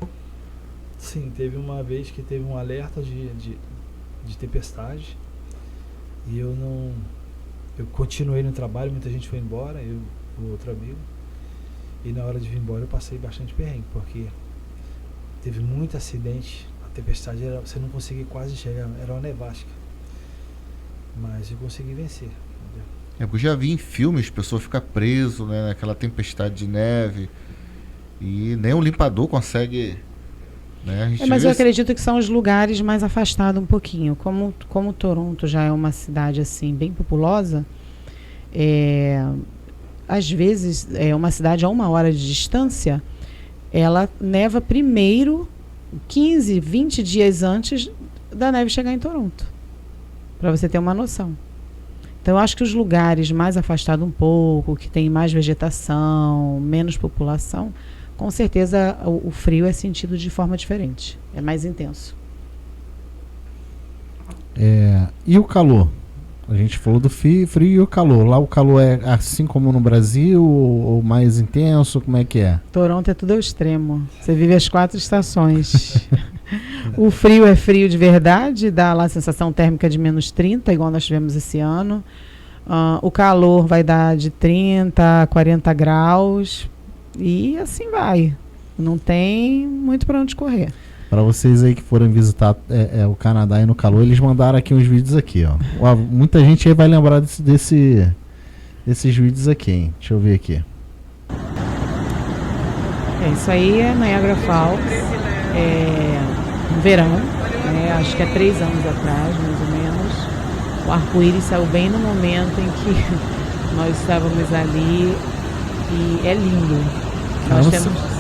Speaker 2: Sim, teve uma vez que teve um alerta de tempestade e eu continuei no trabalho, muita gente foi embora, eu e o outro amigo, e na hora de vir embora eu passei bastante perrengue, porque teve muito acidente, a tempestade você não conseguia quase chegar, era uma nevasca, mas eu consegui vencer.
Speaker 4: É, porque eu já vi em filmes pessoas ficam presas, né, naquela tempestade de neve e nem o limpador consegue, né? A gente
Speaker 3: Mas
Speaker 4: vê
Speaker 3: eu acredito que são os lugares mais afastados um pouquinho. Como Toronto já é uma cidade assim bem populosa, às vezes é uma cidade a 1 hora de distância, ela neva primeiro 15, 20 dias antes da neve chegar em Toronto, para você ter uma noção. Então, eu acho que os lugares mais afastados um pouco, que tem mais vegetação, menos população, com certeza o frio é sentido de forma diferente. É mais intenso.
Speaker 1: E o calor? A gente falou do frio e o calor. Lá o calor é assim como no Brasil ou mais intenso? Como é que é?
Speaker 3: Toronto é tudo ao extremo. Você vive as 4 estações. O frio é frio de verdade, dá lá a sensação térmica de -30, igual nós tivemos esse ano. O calor vai dar de 30 a 40 graus e assim vai. Não tem muito para onde correr.
Speaker 1: Para vocês aí que forem visitar o Canadá e no calor, eles mandaram aqui uns vídeos aqui, ó. Muita gente aí vai lembrar desses vídeos aqui, hein? Deixa eu ver aqui.
Speaker 3: Isso aí é Niagara Falls, no verão, acho que há 3 anos atrás, mais ou menos. O arco-íris saiu bem no momento em que nós estávamos ali e é lindo. Nós temos...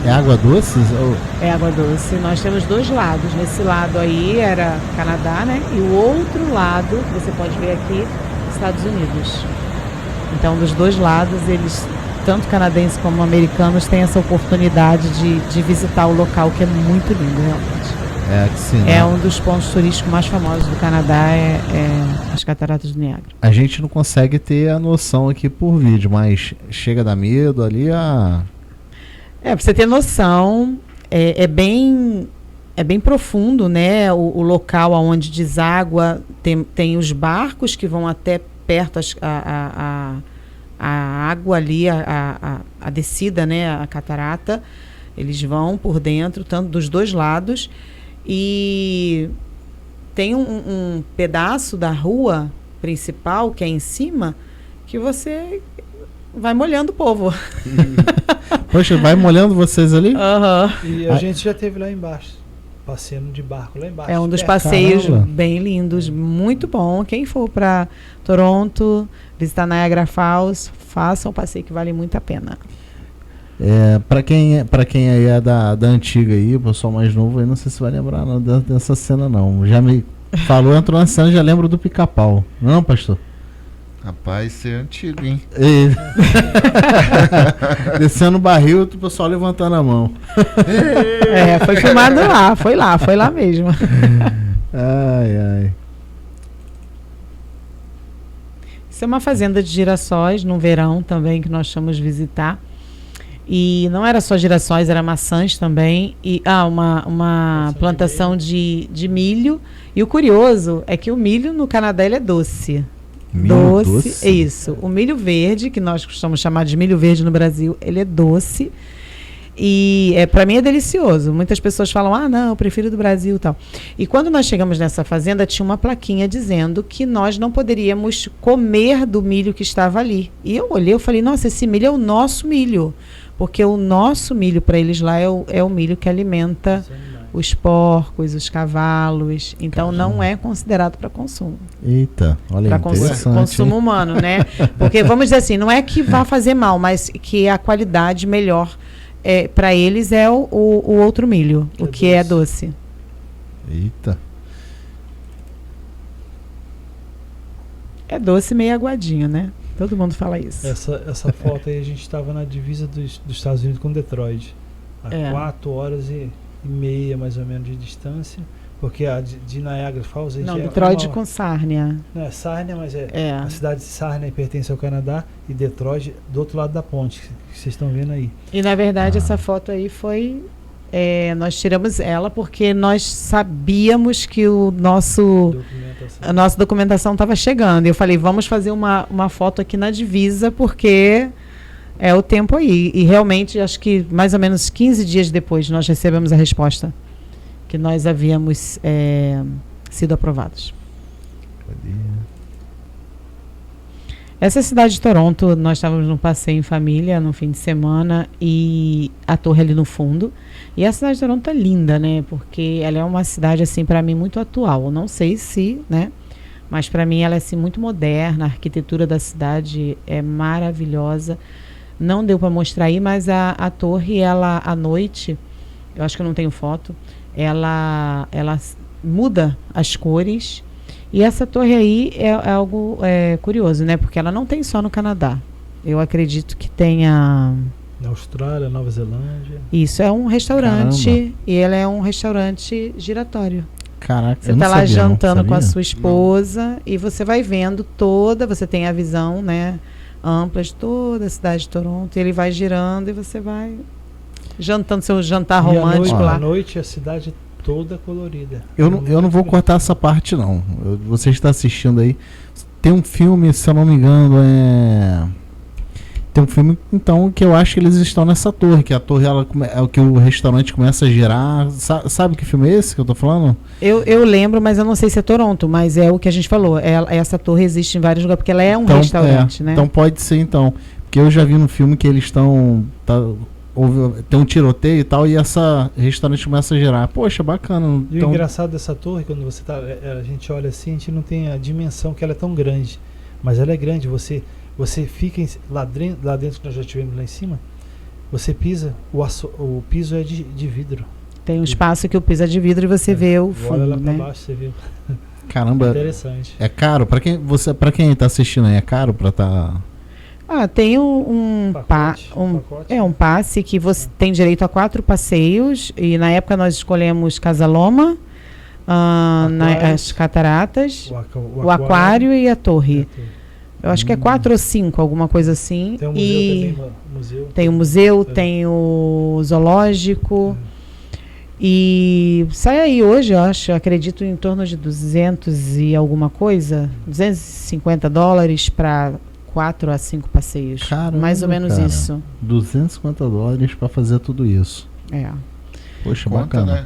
Speaker 1: É água doce?
Speaker 3: É água doce. Nós temos 2 lados. Nesse lado aí era Canadá, né? E o outro lado, você pode ver aqui, Estados Unidos. Então, dos 2 lados, eles, tanto canadenses como americanos, têm essa oportunidade de visitar o local, que é muito lindo, realmente.
Speaker 1: Sim,
Speaker 3: é um dos pontos turísticos mais famosos do Canadá, as Cataratas do Niágara.
Speaker 1: A gente não consegue ter a noção aqui por vídeo, mas chega a dar medo ali
Speaker 3: pra você ter noção, é bem profundo, né? O local onde deságua, tem os barcos que vão até perto a água ali, a descida, né? A catarata, eles vão por dentro, tanto dos 2 lados, e tem um pedaço da rua principal, que é em cima, que você vai molhando o povo.
Speaker 1: Poxa, vai molhando vocês ali?
Speaker 2: E a gente já esteve lá embaixo, passeando de barco lá embaixo.
Speaker 3: É um dos passeios
Speaker 1: Caramba.
Speaker 3: bem lindos, muito bom. Quem for para Toronto, visitar Niagara Falls, faça um passeio que vale muito a pena.
Speaker 1: Pra quem aí é da antiga aí, o pessoal mais novo aí, não sei se vai lembrar dessa cena não. Já me falou, entrou na cena, já lembro do Pica-Pau. Não, pastor?
Speaker 4: Rapaz, isso é antigo, hein?
Speaker 1: Descendo o barril, o pessoal levantando a mão.
Speaker 3: Foi filmado lá, foi lá mesmo.
Speaker 1: Ai.
Speaker 3: Isso é uma fazenda de girassóis, no verão também, que nós fomos visitar. E não era só girassóis, era maçãs também. E uma plantação de milho. E o curioso é que o milho no Canadá ele é doce. Doce, é isso. O milho verde, que nós costumamos chamar de milho verde no Brasil, ele é doce. E para mim é delicioso. Muitas pessoas falam, não, eu prefiro do Brasil e tal. E quando nós chegamos nessa fazenda, tinha uma plaquinha dizendo que nós não poderíamos comer do milho que estava ali. E eu olhei, eu falei, nossa, esse milho é o nosso milho. Porque o nosso milho para eles lá é o milho que alimenta os porcos, os cavalos. Então não é considerado para consumo.
Speaker 1: Eita, olha aí,
Speaker 3: Para
Speaker 1: interessante.
Speaker 3: consumo
Speaker 1: hein?
Speaker 3: humano, né? Porque vamos dizer assim, não é que vá fazer mal, mas que a qualidade melhor para eles é o outro milho, o que é doce.
Speaker 1: Eita.
Speaker 3: É doce meio aguadinho, né? Todo mundo fala isso.
Speaker 2: Essa foto aí, a gente estava na divisa dos Estados Unidos com Detroit. A 4 horas e meia, mais ou menos, de distância. Porque a de Niagara Falls...
Speaker 3: Não, Detroit com Sarnia.
Speaker 2: Não, é Sarnia, mas a cidade de Sarnia pertence ao Canadá e Detroit do outro lado da ponte, que vocês estão vendo aí.
Speaker 3: E, na verdade, essa foto aí foi... nós tiramos ela porque nós sabíamos que a nossa documentação estava chegando. E eu falei, vamos fazer uma foto aqui na divisa, porque é o tempo aí. E realmente, acho que mais ou menos 15 dias depois, nós recebemos a resposta que nós havíamos sido aprovados.
Speaker 1: Cadê?
Speaker 3: Essa cidade de Toronto, nós estávamos num passeio em família no fim de semana e a torre ali no fundo. E a cidade de Toronto é linda, né? Porque ela é uma cidade, assim, para mim, muito atual. Eu não sei se, né? Mas para mim ela é, assim, muito moderna. A arquitetura da cidade é maravilhosa. Não deu para mostrar aí, mas a torre, ela, à noite, eu acho que eu não tenho foto, ela muda as cores. E essa torre aí é algo curioso, né? Porque ela não tem só no Canadá. Eu acredito que tenha...
Speaker 2: Na Austrália, Nova Zelândia.
Speaker 3: Isso, é um restaurante.
Speaker 1: Caramba.
Speaker 3: E ele é um restaurante giratório.
Speaker 1: Caraca,
Speaker 3: Você
Speaker 1: eu não
Speaker 3: está lá
Speaker 1: sabia, não,
Speaker 3: jantando com a
Speaker 1: sabia?
Speaker 3: sua esposa e você vai vendo você tem a visão, né, ampla de toda a cidade de Toronto. E ele vai girando e você vai jantando seu jantar
Speaker 2: E
Speaker 3: romântico
Speaker 1: à
Speaker 3: lá.
Speaker 2: à noite a cidade toda colorida.
Speaker 1: Eu não vou cortar essa parte, não. Você está assistindo aí. Tem um filme, se eu não me engano, tem um filme, então, que eu acho que eles estão nessa torre, que a torre é o que o restaurante começa a girar. Sabe que filme é esse que eu tô falando?
Speaker 3: Eu lembro, mas eu não sei se é Toronto, mas é o que a gente falou. Essa torre existe em vários lugares, porque ela é um
Speaker 1: Então,
Speaker 3: restaurante, né?
Speaker 1: Então pode ser, então. Porque eu já vi no filme que eles estão... tem um tiroteio e tal, e essa restaurante começa a girar. Poxa, bacana.
Speaker 2: E
Speaker 1: Então,
Speaker 2: o engraçado dessa torre, quando você tá, a gente olha assim, a gente não tem a dimensão que ela é tão grande. Mas ela é grande, você fica lá dentro que nós já estivemos lá em cima, você pisa, o piso é de vidro.
Speaker 3: Tem um espaço que o piso é de vidro e você vê o
Speaker 2: Olha lá
Speaker 3: fundo,
Speaker 2: pra
Speaker 3: né?
Speaker 2: baixo, você vê.
Speaker 1: caramba,
Speaker 2: Interessante.
Speaker 1: é caro? Pra quem tá assistindo aí, é caro pra tá...
Speaker 3: Tem um
Speaker 2: Pacote.
Speaker 3: um passe que você tem direito a 4 passeios. E na época nós escolhemos Casa Loma, as cataratas, o aquário e a torre. Eu acho que é 4 ou 5, alguma coisa assim.
Speaker 2: Tem um museu também, museu.
Speaker 3: Tem o museu, tem o zoológico. E sai aí hoje, eu acredito, em torno de 200 e alguma coisa, $250 para 4 a 5 passeios.
Speaker 1: Caramba,
Speaker 3: mais ou menos
Speaker 1: cara.
Speaker 3: isso.
Speaker 1: $250 pra fazer tudo isso. Poxa,
Speaker 4: Conta,
Speaker 1: bacana.
Speaker 4: né?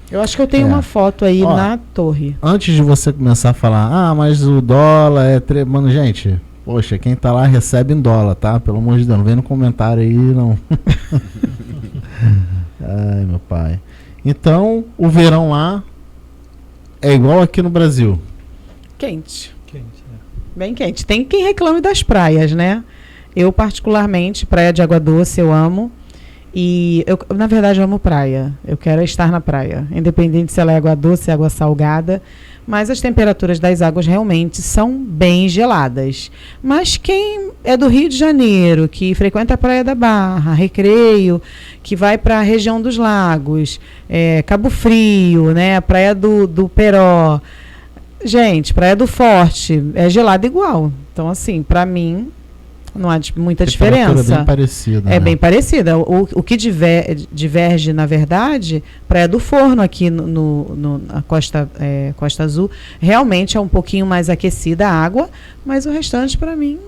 Speaker 3: Eu acho que eu tenho uma foto aí na torre.
Speaker 1: Antes de você começar a falar, mas o dólar é... Mano, gente, poxa, quem tá lá recebe em dólar, tá? Pelo amor de Deus, não vem no comentário aí, não. Ai, meu pai. Então, o verão lá é igual aqui no Brasil.
Speaker 3: Quente.
Speaker 2: Quente, né?
Speaker 3: Bem quente. Tem quem reclame das praias, né? Eu, particularmente, praia de água doce, eu amo. E eu, na verdade, eu amo praia. Eu quero estar na praia. Independente se ela é água doce, água salgada. Mas as temperaturas das águas realmente são bem geladas. Mas quem é do Rio de Janeiro, que frequenta a Praia da Barra, Recreio, que vai para a região dos lagos, Cabo Frio, né, a Praia do Peró. Gente, Praia do Forte é gelada igual. Então, assim, para mim, não há muita diferença.
Speaker 1: É bem parecida.
Speaker 3: É bem parecida. O que diverge, na verdade, Praia do Forno, aqui na Costa Azul, realmente é um pouquinho mais aquecida a água, mas o restante, para mim,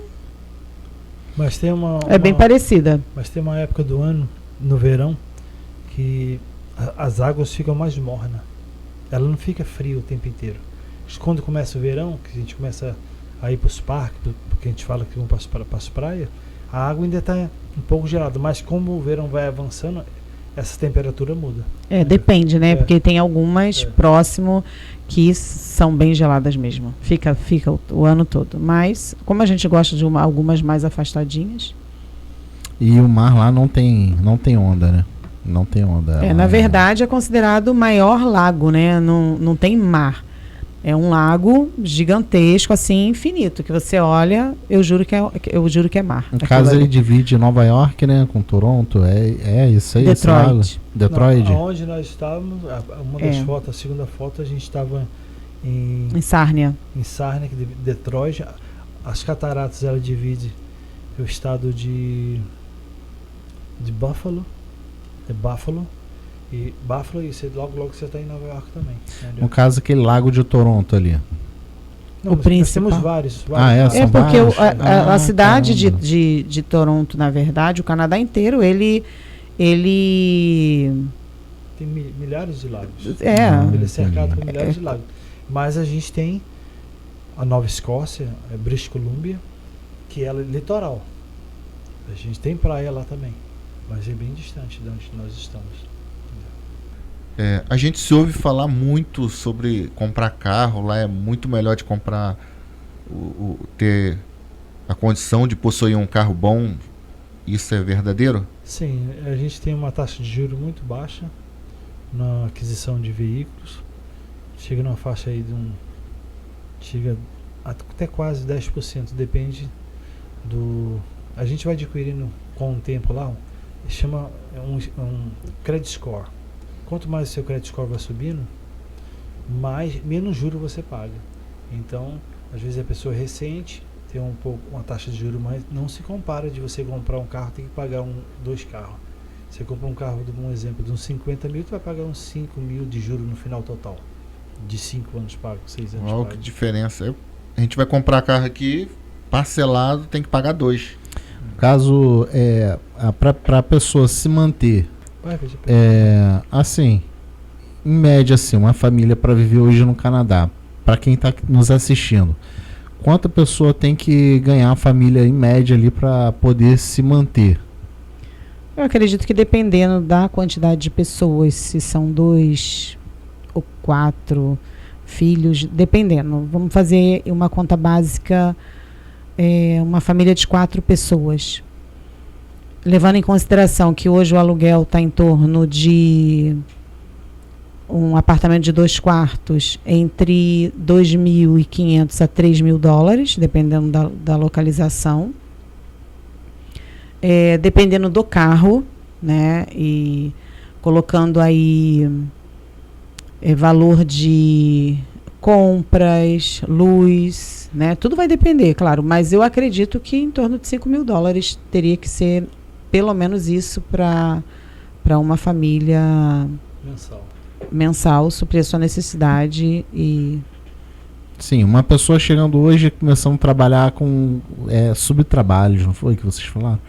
Speaker 2: Mas tem
Speaker 3: é bem parecida.
Speaker 2: Mas tem uma época do ano, no verão, que as águas ficam mais mornas. Ela não fica fria o tempo inteiro. Quando começa o verão, que a gente começa a ir para os parques, porque a gente fala que vamos para as praias, a água ainda está um pouco gelada, mas como o verão vai avançando, essa temperatura muda.
Speaker 3: Depende, né?
Speaker 2: É.
Speaker 3: Porque tem algumas próximo que são bem geladas mesmo. Fica o ano todo. Mas, como a gente gosta de algumas mais afastadinhas...
Speaker 1: E o mar lá não tem onda, né? Não tem onda.
Speaker 3: Na verdade, é considerado o maior lago, né? Não tem mar. É um lago gigantesco, assim, infinito, que você olha, eu juro que é mar.
Speaker 1: No caso, ele divide Nova York, né, com Toronto, é isso aí?
Speaker 3: Detroit.
Speaker 1: Detroit?
Speaker 2: Não, onde nós estávamos, uma das fotos, a segunda foto, a gente estava em
Speaker 3: Sárnia.
Speaker 2: Em Sárnia, Detroit. As cataratas, ela divide o estado de Buffalo, e você, logo você está em Nova York também. Entendeu?
Speaker 1: No caso, aquele lago de Toronto ali.
Speaker 2: Não,
Speaker 3: O
Speaker 2: nós
Speaker 3: principal.
Speaker 2: temos vários.
Speaker 1: São
Speaker 3: Porque
Speaker 1: vários?
Speaker 3: a cidade
Speaker 1: Caramba.
Speaker 3: de Toronto, na verdade, o Canadá inteiro, ele
Speaker 2: Tem milhares de lagos.
Speaker 3: É.
Speaker 2: Ele é cercado por
Speaker 3: É.
Speaker 2: milhares de lagos. Mas a gente tem a Nova Escócia, British Columbia, que ela é litoral. A gente tem praia lá também, mas é bem distante de onde nós estamos.
Speaker 4: A gente se ouve falar muito sobre comprar carro, lá é muito melhor de comprar, ter a condição de possuir um carro bom. Isso é verdadeiro?
Speaker 2: Sim, a gente tem uma taxa de juros muito baixa na aquisição de veículos. Chega numa faixa aí chega até quase 10%, depende do... A gente vai adquirindo com o tempo lá, chama um credit score. Quanto mais o seu credit score vai subindo, menos juros você paga. Então, às vezes a pessoa recente tem uma taxa de juros, mas não se compara de você comprar um carro, tem que pagar 2 carros. Você compra um carro, um exemplo, de uns 50 mil, tu vai pagar uns 5 mil de juros no final total. De 5 anos pago, 6 anos
Speaker 4: Olha
Speaker 2: pago.
Speaker 4: que diferença. A gente vai comprar carro aqui, parcelado, tem que pagar 2.
Speaker 1: Caso, para a pessoa se manter, assim, em média, assim, uma família para viver hoje no Canadá, para quem está nos assistindo, quanto a pessoa tem que ganhar a família em média ali para poder se manter?
Speaker 3: Eu acredito que dependendo da quantidade de pessoas, se são 2 ou 4 filhos, dependendo. Vamos fazer uma conta básica, uma família de 4 pessoas. Levando em consideração que hoje o aluguel está em torno de um apartamento de 2 quartos entre $2.500 a $3.000, dependendo da localização. Dependendo do carro, né? E colocando aí valor de compras, luz, né? Tudo vai depender, claro, mas eu acredito que em torno de $5.000 teria que ser pelo menos isso para uma família mensal suprir a sua necessidade. E
Speaker 1: sim, uma pessoa chegando hoje começando a trabalhar com subtrabalhos, não foi que vocês falaram?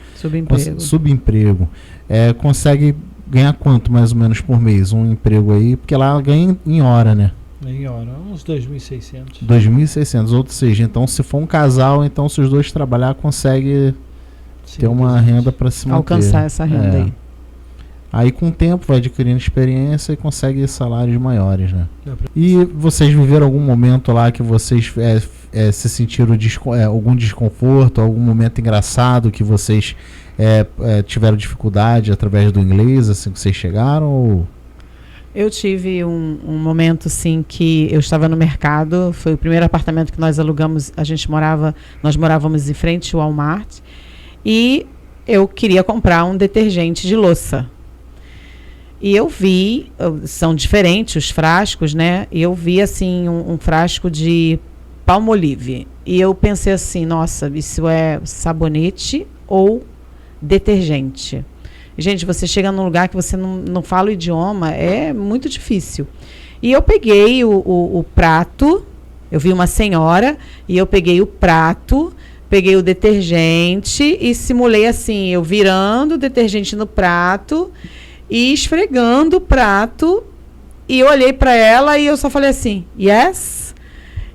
Speaker 1: Subemprego. Consegue ganhar quanto mais ou menos por mês um emprego aí? Porque lá ganha em hora, né?
Speaker 2: Em hora, uns 2.600.
Speaker 1: 2.600, ou seja, então se for um casal, então se os dois trabalhar, consegue ter uma renda para se manter.
Speaker 3: Alcançar essa renda aí.
Speaker 1: Aí com o tempo vai adquirindo experiência e consegue salários maiores, né? E vocês viveram algum momento lá que vocês se sentiram algum desconforto, algum momento engraçado que vocês tiveram dificuldade através do inglês, assim que vocês chegaram? Ou...
Speaker 3: Eu tive um momento, sim, que eu estava no mercado, foi o primeiro apartamento que nós alugamos, nós morávamos em frente ao Walmart, e eu queria comprar um detergente de louça. E eu vi, são diferentes os frascos, né? E eu vi, assim, um frasco de Palmolive. E eu pensei assim, nossa, isso é sabonete ou detergente? Gente, você chega num lugar que você não fala o idioma, é muito difícil. E eu peguei o prato, eu vi uma senhora, e eu peguei o prato, peguei o detergente e simulei assim, eu virando o detergente no prato e esfregando o prato, e eu olhei para ela e eu só falei assim, yes?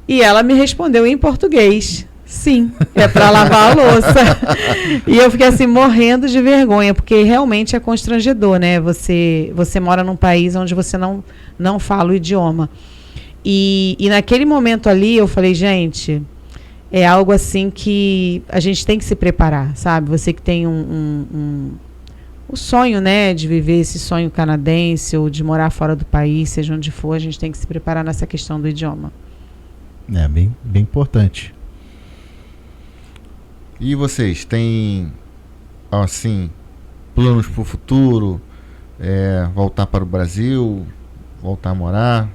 Speaker 3: E ela me respondeu em português, Sim, é para lavar a louça. E eu fiquei assim, morrendo de vergonha, porque realmente é constrangedor, né? Você mora num país onde você não fala o idioma. E naquele momento ali, eu falei, gente, é algo assim que a gente tem que se preparar, sabe? Você que tem o sonho, né, de viver esse sonho canadense ou de morar fora do país, seja onde for, a gente tem que se preparar nessa questão do idioma.
Speaker 1: É bem importante.
Speaker 4: E vocês têm, assim, planos para o futuro? Voltar para o Brasil? Voltar a morar?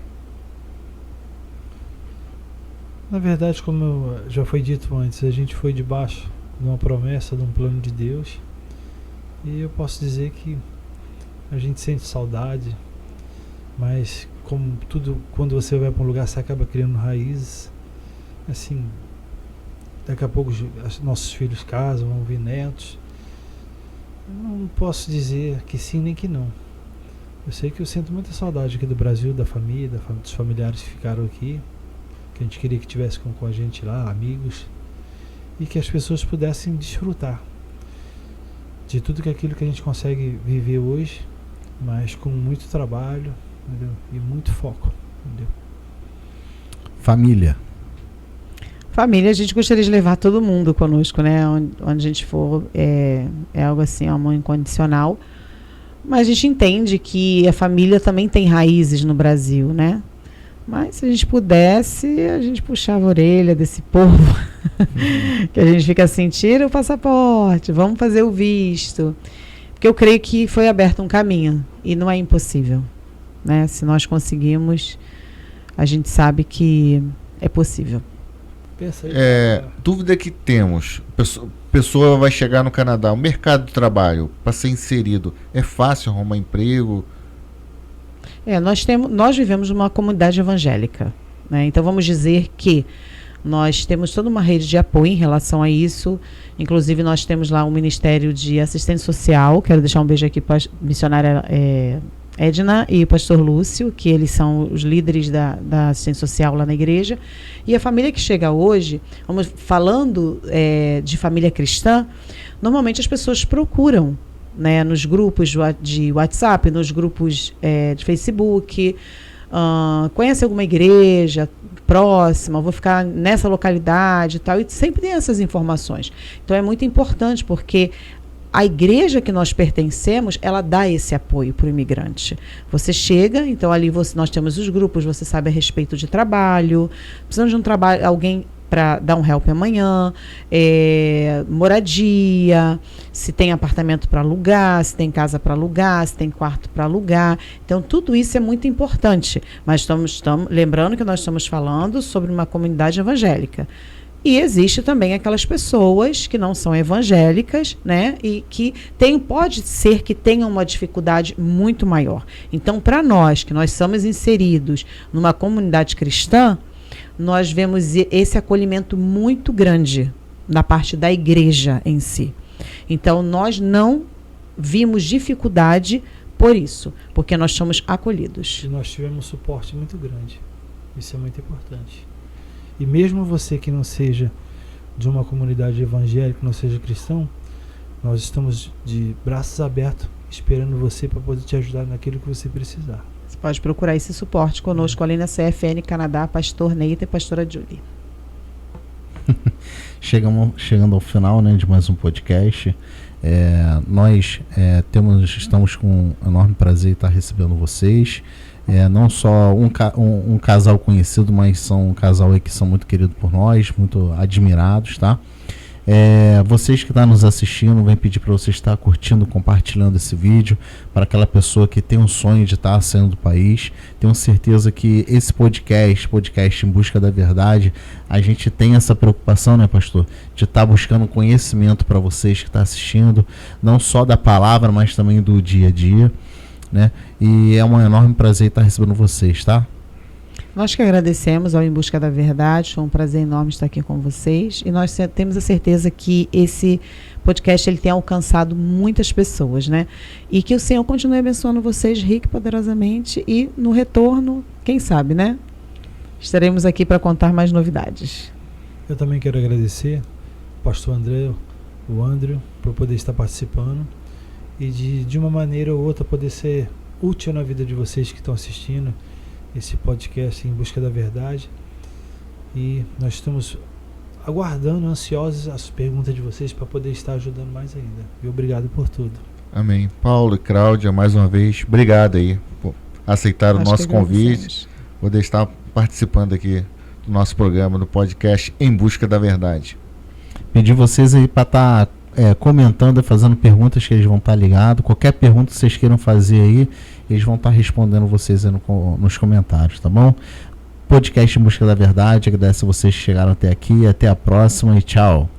Speaker 2: Na verdade, como já foi dito antes, a gente foi debaixo de uma promessa, de um plano de Deus. E eu posso dizer que a gente sente saudade, mas como tudo, quando você vai para um lugar, você acaba criando raízes. Assim, daqui a pouco nossos filhos casam, vão vir netos. Eu não posso dizer que sim nem que não. Eu sei que eu sinto muita saudade aqui do Brasil, da família, dos familiares que ficaram aqui, que a gente queria que tivesse com a gente lá, amigos, e que as pessoas pudessem desfrutar de tudo aquilo que a gente consegue viver hoje, mas com muito trabalho, entendeu? E muito foco, entendeu?
Speaker 1: Família.
Speaker 3: Família, a gente gostaria de levar todo mundo conosco, né? Onde a gente for, é algo assim, amor incondicional. Mas a gente entende que a família também tem raízes no Brasil, né? Mas se a gente pudesse, a gente puxava a orelha desse povo. Que a gente fica assim, tira o passaporte, vamos fazer o visto. Porque eu creio que foi aberto um caminho e não é impossível, né? Se nós conseguimos, a gente sabe que é possível.
Speaker 2: Pensa aí,
Speaker 4: Dúvida que temos. Pessoa vai chegar no Canadá, o mercado de trabalho, para ser inserido, é fácil arrumar emprego?
Speaker 3: Nós vivemos numa comunidade evangélica, né? Então vamos dizer que nós temos toda uma rede de apoio em relação a isso. Inclusive nós temos lá um Ministério de Assistência Social. Quero deixar um beijo aqui para a missionária Edna e o pastor Lúcio, que eles são os líderes da assistência social lá na igreja. E a família que chega hoje, falando de família cristã, normalmente as pessoas procuram, né, nos grupos de WhatsApp, nos grupos de Facebook, conhece alguma igreja próxima, vou ficar nessa localidade e tal, e sempre tem essas informações. Então é muito importante, porque a igreja que nós pertencemos, ela dá esse apoio para o imigrante. Você chega, então ali nós temos os grupos, você sabe a respeito de trabalho, precisamos de um trabalho, alguém para dar um help amanhã, moradia, se tem apartamento para alugar, se tem casa para alugar, se tem quarto para alugar. Então, tudo isso é muito importante. Mas estamos lembrando que nós estamos falando sobre uma comunidade evangélica. E existe também aquelas pessoas que não são evangélicas, né? E que pode ser que tenham uma dificuldade muito maior. Então, para nós, que nós somos inseridos numa comunidade cristã, nós vemos esse acolhimento muito grande da parte da igreja em si. Então, nós não vimos dificuldade por isso, porque nós somos acolhidos.
Speaker 2: E nós tivemos um suporte muito grande. Isso é muito importante. E mesmo você que não seja de uma comunidade evangélica, não seja cristão, nós estamos de braços abertos, esperando você para poder te ajudar naquilo que você precisar.
Speaker 3: Você pode procurar esse suporte conosco ali na CFN Canadá, pastor Neita e pastora Julie.
Speaker 1: Chegando ao final, né, de mais um podcast. Nós estamos com um enorme prazer em estar recebendo vocês. Não só um casal conhecido, mas são um casal aí que são muito queridos por nós, muito admirados, tá? Vocês que estão nos assistindo, vem pedir para você estar curtindo, compartilhando esse vídeo para aquela pessoa que tem um sonho de estar saindo do país. Tenho certeza que esse podcast Em Busca da Verdade, a gente tem essa preocupação, né, pastor? De estar buscando conhecimento para vocês que estão assistindo, não só da palavra, mas também do dia a dia, né? E é um enorme prazer estar recebendo vocês, tá?
Speaker 3: Nós que agradecemos ao Em Busca da Verdade, foi um prazer enorme estar aqui com vocês, e nós temos a certeza que esse podcast ele tem alcançado muitas pessoas, né? E que o Senhor continue abençoando vocês rico e poderosamente, e no retorno, quem sabe, né? Estaremos aqui para contar mais novidades.
Speaker 2: Eu também quero agradecer o pastor André, o Andrew, por poder estar participando e de uma maneira ou outra poder ser útil na vida de vocês que estão assistindo esse podcast Em Busca da Verdade. E nós estamos aguardando, ansiosos as perguntas de vocês para poder estar ajudando mais ainda. E obrigado por tudo.
Speaker 4: Amém. Paulo e Cláudia, mais uma vez, obrigado aí por aceitar o nosso convite, poder estar participando aqui do nosso programa, do podcast Em Busca da Verdade.
Speaker 1: Pedir vocês aí para estar comentando e fazendo perguntas, que eles vão estar ligados. Qualquer pergunta que vocês queiram fazer aí, eles vão estar respondendo vocês aí nos comentários, tá bom? Podcast Em Busca da Verdade, agradece a vocês que chegaram até aqui, até a próxima e tchau.